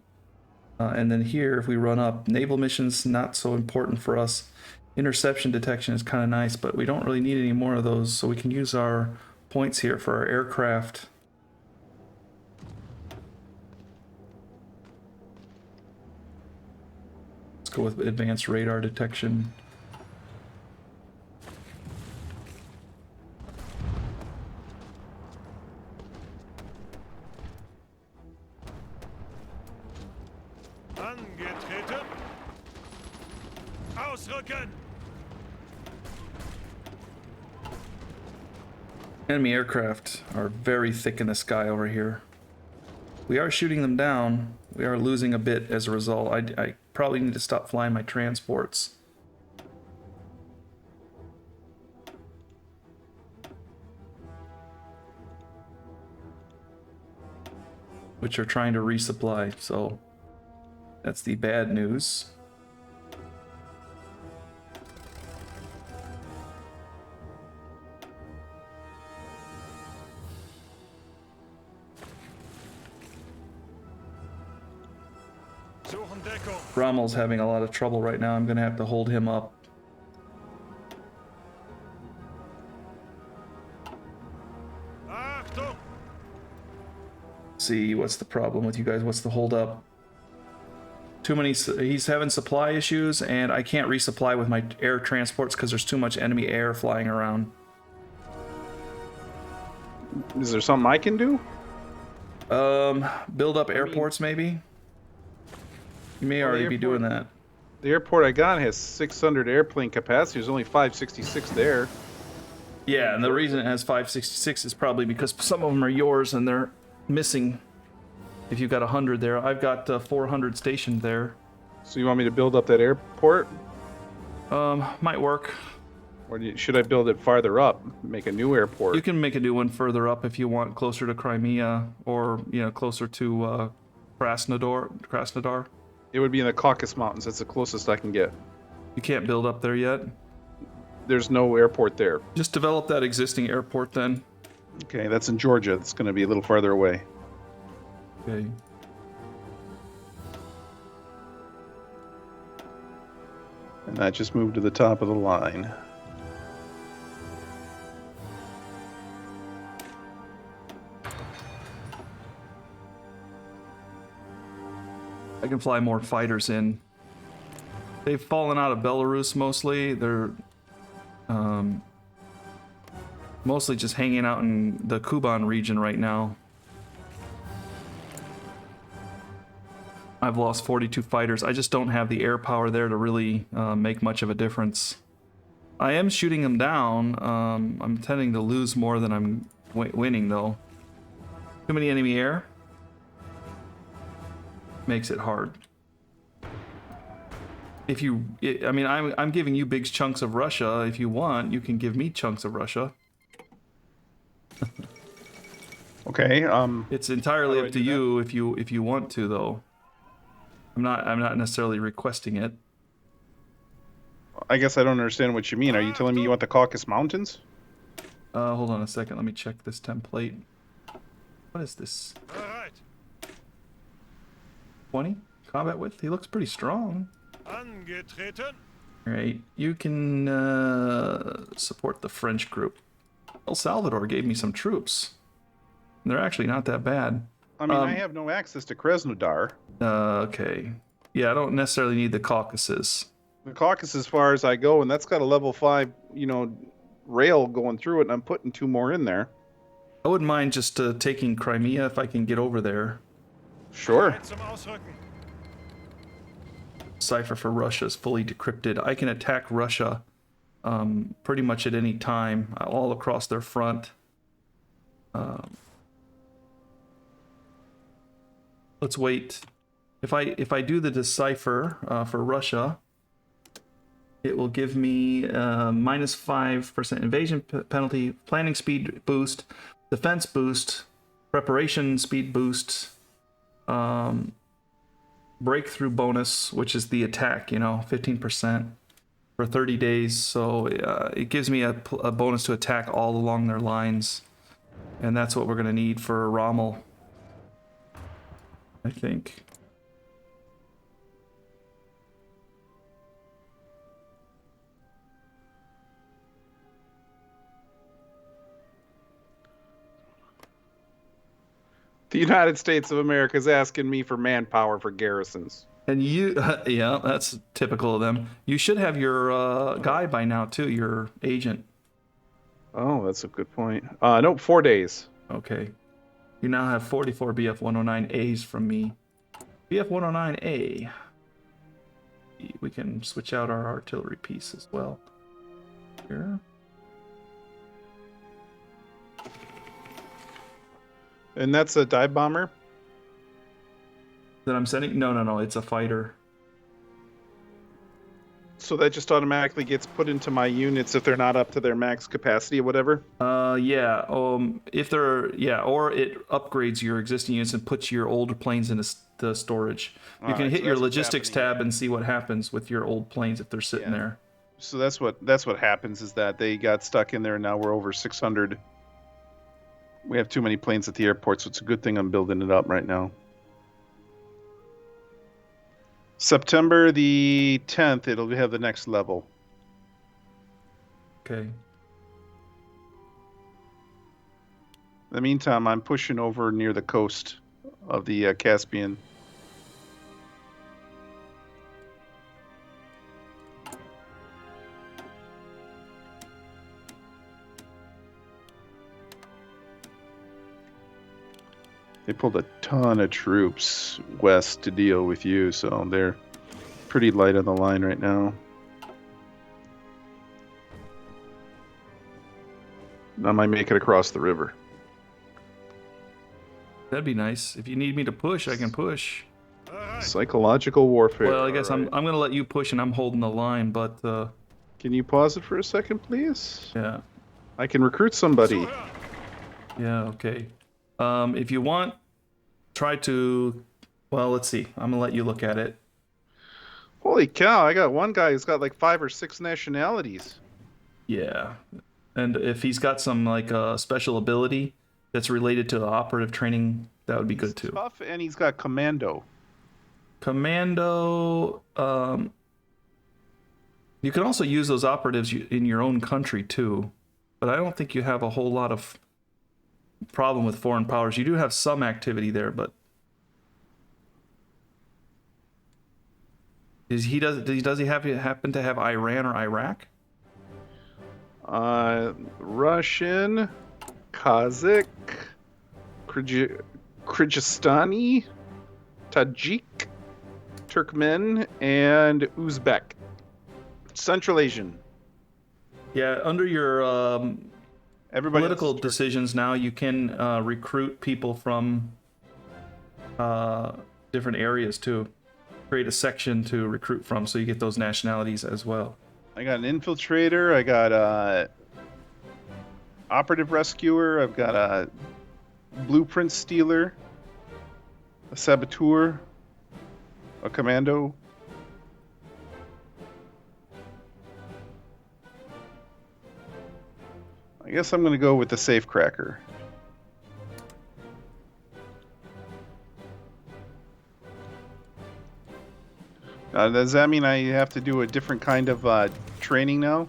Speaker 1: And then here, if we run up, naval missions, not so important for us. Interception detection is kind of nice, but we don't really need any more of those, so we can use our points here for our aircraft. Let's go with advanced radar detection.
Speaker 3: Angetreten. Ausrücken.
Speaker 1: Enemy aircraft are very thick in the sky over here. We are shooting them down. We are losing a bit as a result. I probably need to stop flying my transports. Which are trying to resupply, so that's the bad news.
Speaker 3: Suchen Deckung.
Speaker 1: Rommel's having a lot of trouble right now. I'm going to have to hold him up.
Speaker 3: Achtung!
Speaker 1: See, what's the problem with you guys? What's the holdup? Too many. He's having supply issues, and I can't resupply with my air transports because there's too much enemy air flying around.
Speaker 2: Is there something I can do?
Speaker 1: Build up airports, maybe? You may
Speaker 2: Well, the
Speaker 1: already be doing
Speaker 2: airport-
Speaker 1: that.
Speaker 2: The airport I got has 600 airplane capacity. There's only 566 there.
Speaker 1: Yeah, and the reason it has 566 is probably because some of them are yours and they're missing. If you've got 100 there, I've got 400 stationed there.
Speaker 2: So you want me to build up that airport?
Speaker 1: Might work.
Speaker 2: Or should I build it farther up? Make a new airport?
Speaker 1: You can make a new one further up if you want, closer to Crimea or, you know, closer to Krasnodar.
Speaker 2: It would be in the Caucasus Mountains. That's the closest I can get.
Speaker 1: You can't build up there yet.
Speaker 2: There's no airport there.
Speaker 1: Just develop that existing airport then.
Speaker 2: Okay, that's in Georgia. It's going to be a little farther away.
Speaker 1: Okay.
Speaker 2: And that just moved to the top of the line.
Speaker 1: I can fly more fighters in. They've fallen out of Belarus mostly. They're mostly just hanging out in the Kuban region right now. I've lost 42 fighters. I just don't have the air power there to really make much of a difference. I am shooting them down. I'm tending to lose more than I'm winning, though. Too many enemy air makes it hard. If you, I mean, I'm giving you big chunks of Russia. If you want, you can give me chunks of Russia.
Speaker 2: Okay.
Speaker 1: It's entirely
Speaker 2: How do I
Speaker 1: up to
Speaker 2: do
Speaker 1: you if you want to, though. I'm not necessarily requesting it.
Speaker 2: I guess I don't understand what you mean. Are you telling me you want the Caucasus Mountains?
Speaker 1: Hold on a second. Let me check this template. What is this?
Speaker 3: Bereit.
Speaker 1: 20 combat width? He looks pretty strong.
Speaker 3: Angetreten.
Speaker 1: All right, you can support the French group. El Salvador gave me some troops. They're actually not that bad.
Speaker 2: I mean, I have no access to Krasnodar.
Speaker 1: Okay. Yeah, I don't necessarily need the Caucasus.
Speaker 2: The Caucasus, as far as I go, and that's got a level 5, rail going through it, and I'm putting 2 more in there.
Speaker 1: I wouldn't mind just taking Crimea if I can get over there.
Speaker 2: Sure.
Speaker 3: Bereit zum Ausrücken.
Speaker 1: Cipher for Russia is fully decrypted. I can attack Russia pretty much at any time, all across their front. Let's wait. If I do the decipher for Russia, it will give me minus 5% invasion penalty, planning speed boost, defense boost, preparation speed boost, breakthrough bonus, which is the attack, 15% for 30 days. So it gives me a bonus to attack all along their lines. And that's what we're going to need for Rommel, I think.
Speaker 2: The United States of America is asking me for manpower for garrisons.
Speaker 1: And you, yeah, that's typical of them. You should have your guy by now, too, your agent.
Speaker 2: Oh, that's a good point. Nope, 4 days.
Speaker 1: Okay. You now have 44 BF-109As from me. BF-109A. We can switch out our artillery piece as well. Here.
Speaker 2: And that's a dive bomber?
Speaker 1: That I'm sending? No, it's a fighter.
Speaker 2: So that just automatically gets put into my units if they're not up to their max capacity or whatever?
Speaker 1: Yeah. If they're, yeah, or it upgrades your existing units and puts your older planes into the storage. You can
Speaker 2: Alright,
Speaker 1: hit
Speaker 2: so
Speaker 1: your
Speaker 2: that's what's
Speaker 1: logistics
Speaker 2: happening.
Speaker 1: tab and see what happens with your old planes if they're sitting
Speaker 2: Yeah.
Speaker 1: there.
Speaker 2: So that's what happens is that they got stuck in there and now we're over 600. We have too many planes at the airport, so it's a good thing I'm building it up right now. September the 10th, it'll have the next level.
Speaker 1: Okay.
Speaker 2: In the meantime, I'm pushing over near the coast of the Caspian. They pulled a ton of troops west to deal with you, so they're pretty light on the line right now. I might make it across the river.
Speaker 1: That'd be nice. If you need me to push, I can push.
Speaker 3: All right.
Speaker 2: Psychological warfare.
Speaker 1: Well, I guess
Speaker 2: alright.
Speaker 1: I'm gonna let you push and I'm holding the line, but
Speaker 2: Can you pause it for a second, please?
Speaker 1: yeah.
Speaker 2: I can recruit somebody.
Speaker 3: Zuhören.
Speaker 1: Yeah, okay. If you want, try to. Well, let's see. I'm gonna let you look at it.
Speaker 2: Holy cow! I got one guy who's got like 5 or 6 nationalities.
Speaker 1: Yeah, and if he's got some like special ability that's related to the operative training, that would be good too.
Speaker 2: Tough, and he's got commando.
Speaker 1: Commando. You can also use those operatives in your own country too, but I don't think you have a whole lot of problem with foreign powers. You do have some activity there, but does he happen to have Iran or Iraq?
Speaker 2: Russian, Kazakh, Kyrgyzstani, Tajik, Turkmen, and Uzbek. Central Asian.
Speaker 1: Yeah, under your
Speaker 2: Everybody
Speaker 1: political
Speaker 2: else is
Speaker 1: decisions now, you can recruit people from different areas too. Create a section to recruit from, so you get those nationalities as well.
Speaker 2: I got an infiltrator. I got a operative rescuer. I've got a blueprint stealer, a saboteur, a commando. I guess I'm going to go with the safecracker. Does that mean I have to do a different kind of training now?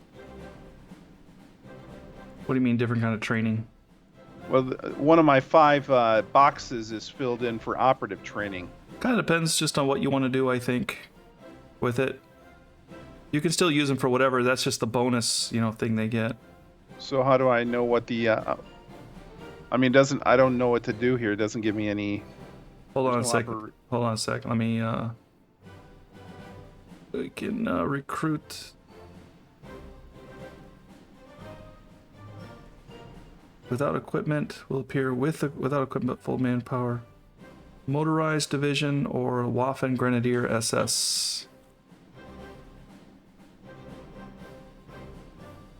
Speaker 1: What do you mean, different kind of training?
Speaker 2: Well, one of my 5 boxes is filled in for operative training.
Speaker 1: Kind of depends just on what you want to do, I think, with it. You can still use them for whatever. That's just the bonus, thing they get.
Speaker 2: So how do I know what the? I mean, I don't know what to do here. It doesn't give me any.
Speaker 1: Hold on a
Speaker 2: no
Speaker 1: second. Hold on a second. Let me. We can recruit. Without equipment will appear without equipment, full manpower. Motorized division or Waffen Grenadier SS.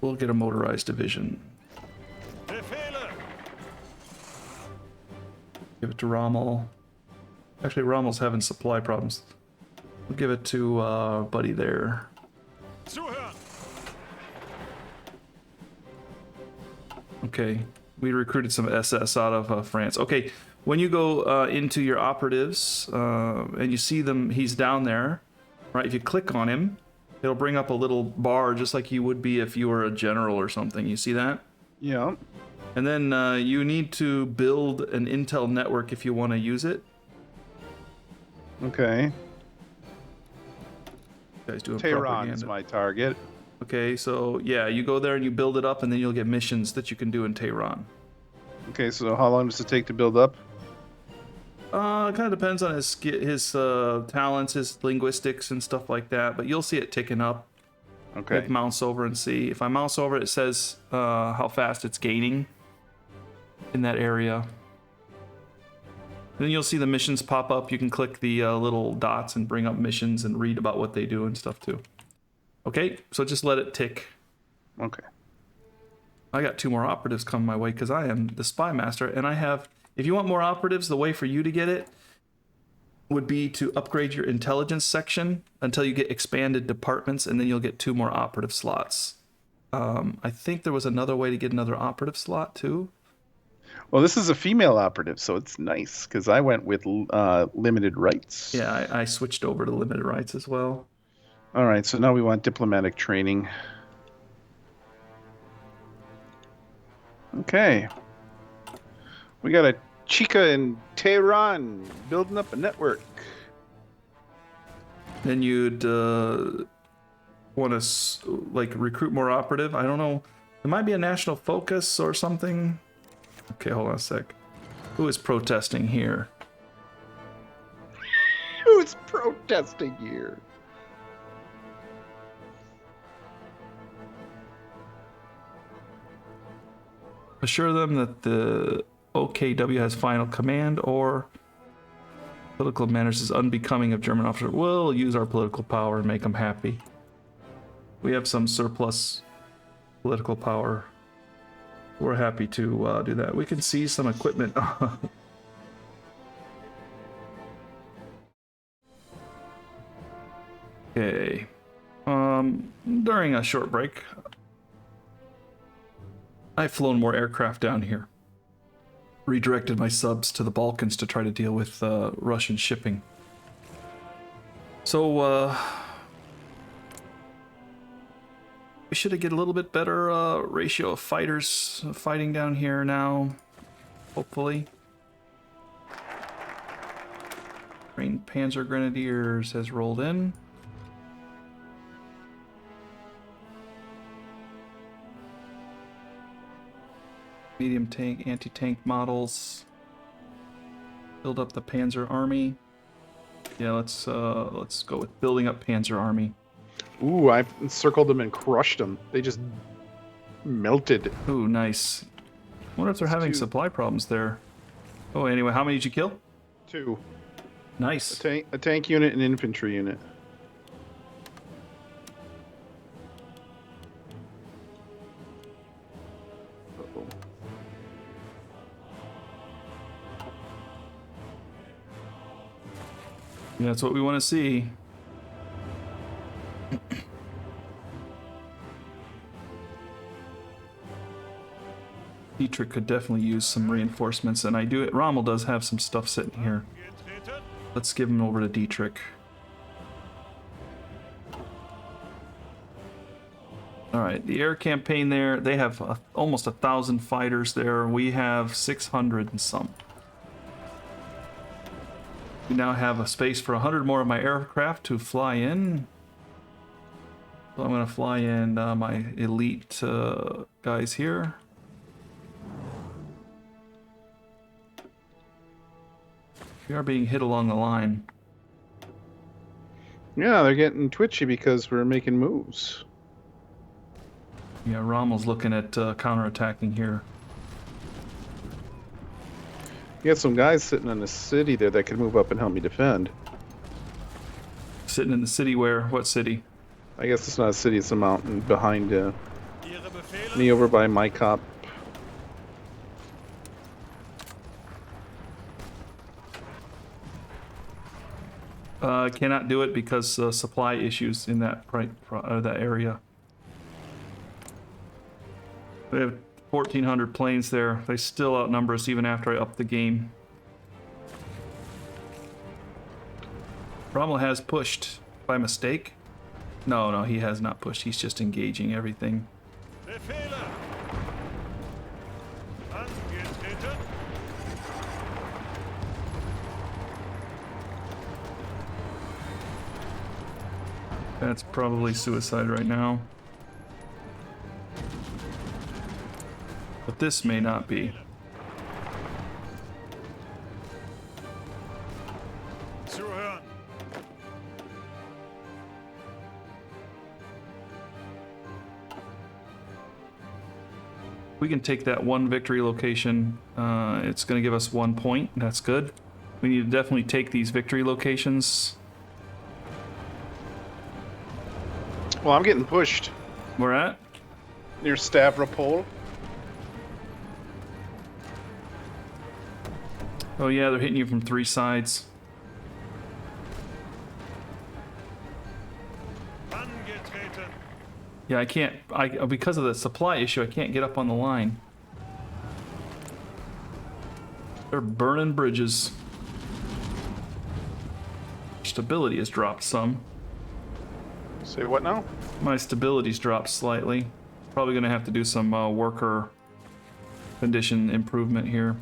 Speaker 1: We'll get a motorized division.
Speaker 3: Befehle.
Speaker 1: Give it to Rommel. Actually, Rommel's having supply problems. We'll give it to Buddy there.
Speaker 3: Zuhören.
Speaker 1: Okay, we recruited some SS out of France. Okay, when you go into your operatives and you see them, he's down there, right? If you click on him, it'll bring up a little bar just like you would be if you were a general or something. You see that?
Speaker 2: Yeah.
Speaker 1: And then you need to build an intel network if you want to use it.
Speaker 2: Okay.
Speaker 1: You guys doing
Speaker 2: Tehran
Speaker 1: propaganda.
Speaker 2: is my target.
Speaker 1: Okay, so yeah, you go there and you build it up, and then you'll get missions that you can do in Tehran.
Speaker 2: Okay, so how long does it take to build up?
Speaker 1: It kind of depends on his talents, his linguistics, and stuff like that. But you'll see it ticking up.
Speaker 2: Okay.
Speaker 1: I'll mouse over and see. If I mouse over, it says how fast it's gaining in that area. Then you'll see the missions pop up. You can click the little dots and bring up missions and read about what they do and stuff too. Okay, so just let it tick.
Speaker 2: Okay.
Speaker 1: I got 2 more operatives coming my way because I am the spy master, and I have. If you want more operatives, the way for you to get it would be to upgrade your intelligence section until you get expanded departments, and then you'll get 2 more operative slots. I think there was another way to get another operative slot too.
Speaker 2: Well, this is a female operative, so it's nice because I went with limited rights.
Speaker 1: Yeah, I switched over to limited rights as well.
Speaker 2: All right, so now we want diplomatic training. Okay. We got a Chica in Tehran building up a network.
Speaker 1: Then you'd want to like recruit more operative. I don't know. There might be a national focus or something. Okay, hold on a sec. Who is protesting here?
Speaker 2: Who's protesting here?
Speaker 1: Assure them that the OKW has final command or political manners is unbecoming of German officers. We'll use our political power and make them happy. We have some surplus political power. We're happy to do that. We can seize some equipment. Okay. During a short break, I've flown more aircraft down here. Redirected my subs to the Balkans to try to deal with Russian shipping. So, we should get a little bit better ratio of fighters fighting down here now, hopefully. Trained Panzer Grenadiers has rolled in. Medium tank, anti-tank models. Build up the Panzer Army. Yeah, let's go with building up Panzer Army.
Speaker 2: Ooh, I circled them and crushed them. They just melted.
Speaker 1: Ooh, nice. I wonder if they're having supply problems there. Oh, anyway, how many did you kill?
Speaker 2: 2.
Speaker 1: Nice.
Speaker 2: A tank unit and an infantry unit. Uh-oh.
Speaker 1: Yeah, that's what we want to see. Dietrich could definitely use some reinforcements, and Rommel does have some stuff sitting here.
Speaker 3: Getreten.
Speaker 1: Let's give him over to Dietrich. Alright, the air campaign there, they have almost 1,000 fighters there. We have 600 and some. We now have a space for 100 more of my aircraft to fly in. So I'm going to fly in my elite guys here. We are being hit along the line.
Speaker 2: Yeah, they're getting twitchy because we're making moves.
Speaker 1: Yeah, Rommel's looking at counterattacking here.
Speaker 2: You got some guys sitting in the city there that could move up and help me defend.
Speaker 1: Sitting in the city where? What city?
Speaker 2: I guess it's not a city, it's a mountain behind
Speaker 3: Ihre Befehle.
Speaker 2: me over by my cop.
Speaker 1: Cannot do it because supply issues in that that area. We have 1,400 planes there. They still outnumber us even after I up the game. Rommel has pushed by mistake. No, he has not pushed. He's just engaging everything.
Speaker 3: Befehle. Angetreten.
Speaker 1: That's probably suicide right now. But this may not be.
Speaker 3: Zuhören.
Speaker 1: We can take that one victory location. It's going to give us 1 point. That's good. We need to definitely take these victory locations.
Speaker 2: Well, I'm getting pushed
Speaker 1: Where at?
Speaker 2: near Stavropol.
Speaker 1: Oh yeah, they're hitting you from 3 sides.
Speaker 3: Angetreten.
Speaker 1: Yeah, I can't. Because of the supply issue, I can't get up on the line. They're burning bridges. Stability has dropped some.
Speaker 2: Say what now?
Speaker 1: My stability's dropped slightly. Probably gonna have to do some worker condition improvement here.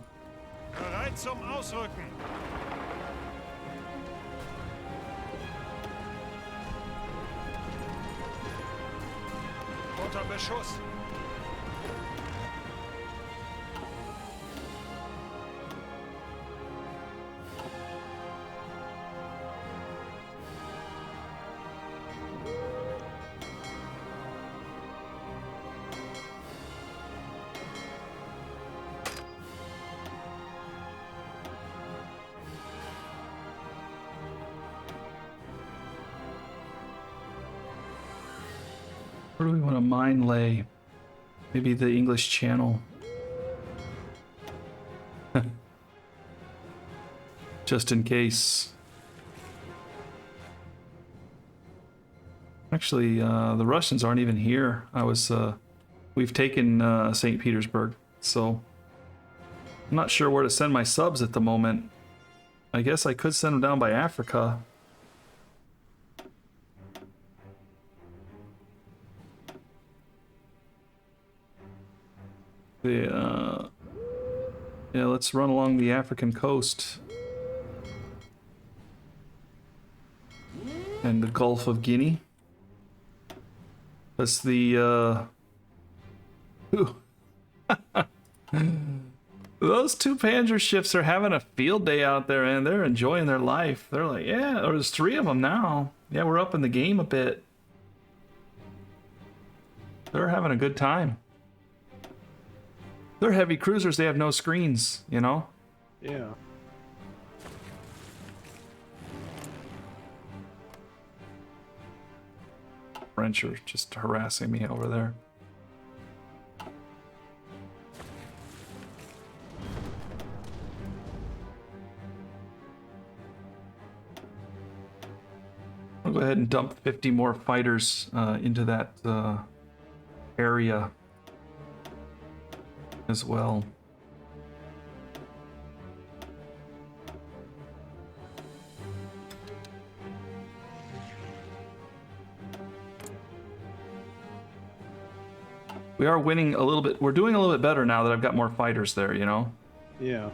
Speaker 3: Bereit zum Ausrücken. Unter Beschuss.
Speaker 1: Where do we want to mine lay? Maybe the English Channel. Just in case. Actually, the Russians aren't even here. We've taken St. Petersburg, so I'm not sure where to send my subs at the moment. I guess I could send them down by Africa. Yeah, let's run along the African coast and the Gulf of Guinea. That's the those two Panzer ships are having a field day out there, and they're enjoying their life. They're like, yeah, there's 3 of them now. Yeah, we're up in the game a bit. They're having a good time. They're heavy cruisers, they have no screens, you know?
Speaker 2: Yeah.
Speaker 1: French are just harassing me over there. I'll go ahead and dump 50 more fighters into that area as well. We are winning a little bit. We're doing a little bit better now that I've got more fighters there, you know?
Speaker 2: Yeah.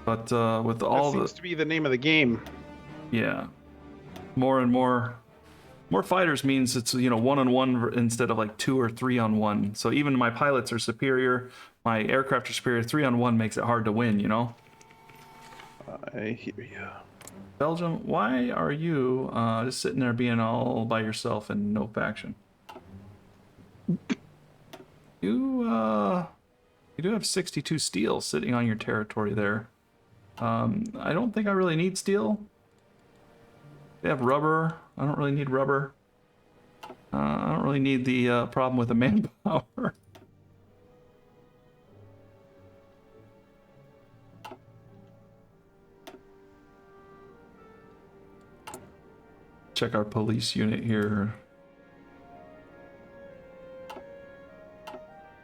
Speaker 1: But with all
Speaker 2: that seems to be the name of the game.
Speaker 1: Yeah. More and more fighters means it's, you know, 1-on-1 instead of like 2 or 3-on-1. So even my pilots are superior, my aircraft are superior. 3-on-1 makes it hard to win, you know?
Speaker 2: I hear you.
Speaker 1: Belgium, why are you just sitting there being all by yourself and no faction? You do have 62 steel sitting on your territory there. I don't think I really need steel. They have rubber. I don't really need rubber. I don't really need the problem with the manpower. Check our police unit here.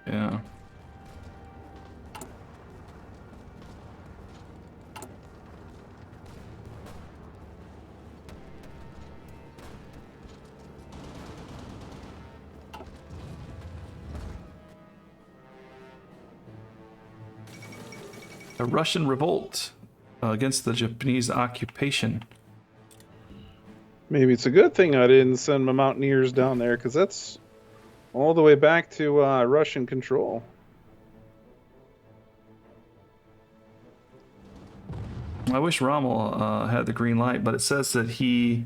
Speaker 1: Yeah. A Russian revolt against the Japanese occupation.
Speaker 2: Maybe it's a good thing I didn't send my mountaineers down there, because that's all the way back to Russian control.
Speaker 1: I wish Rommel had the green light, but it says that he...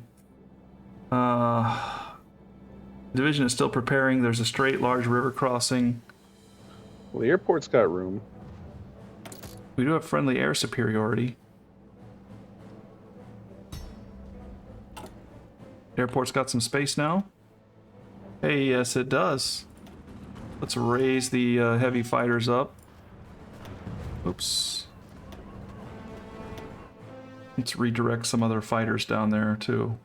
Speaker 1: division is still preparing. There's a straight, large river crossing.
Speaker 2: Well, the airport's got room.
Speaker 1: We do have friendly air superiority. Airport's got some space now. Hey, yes it does. Let's raise the heavy fighters up. Oops. Let's redirect some other fighters down there too.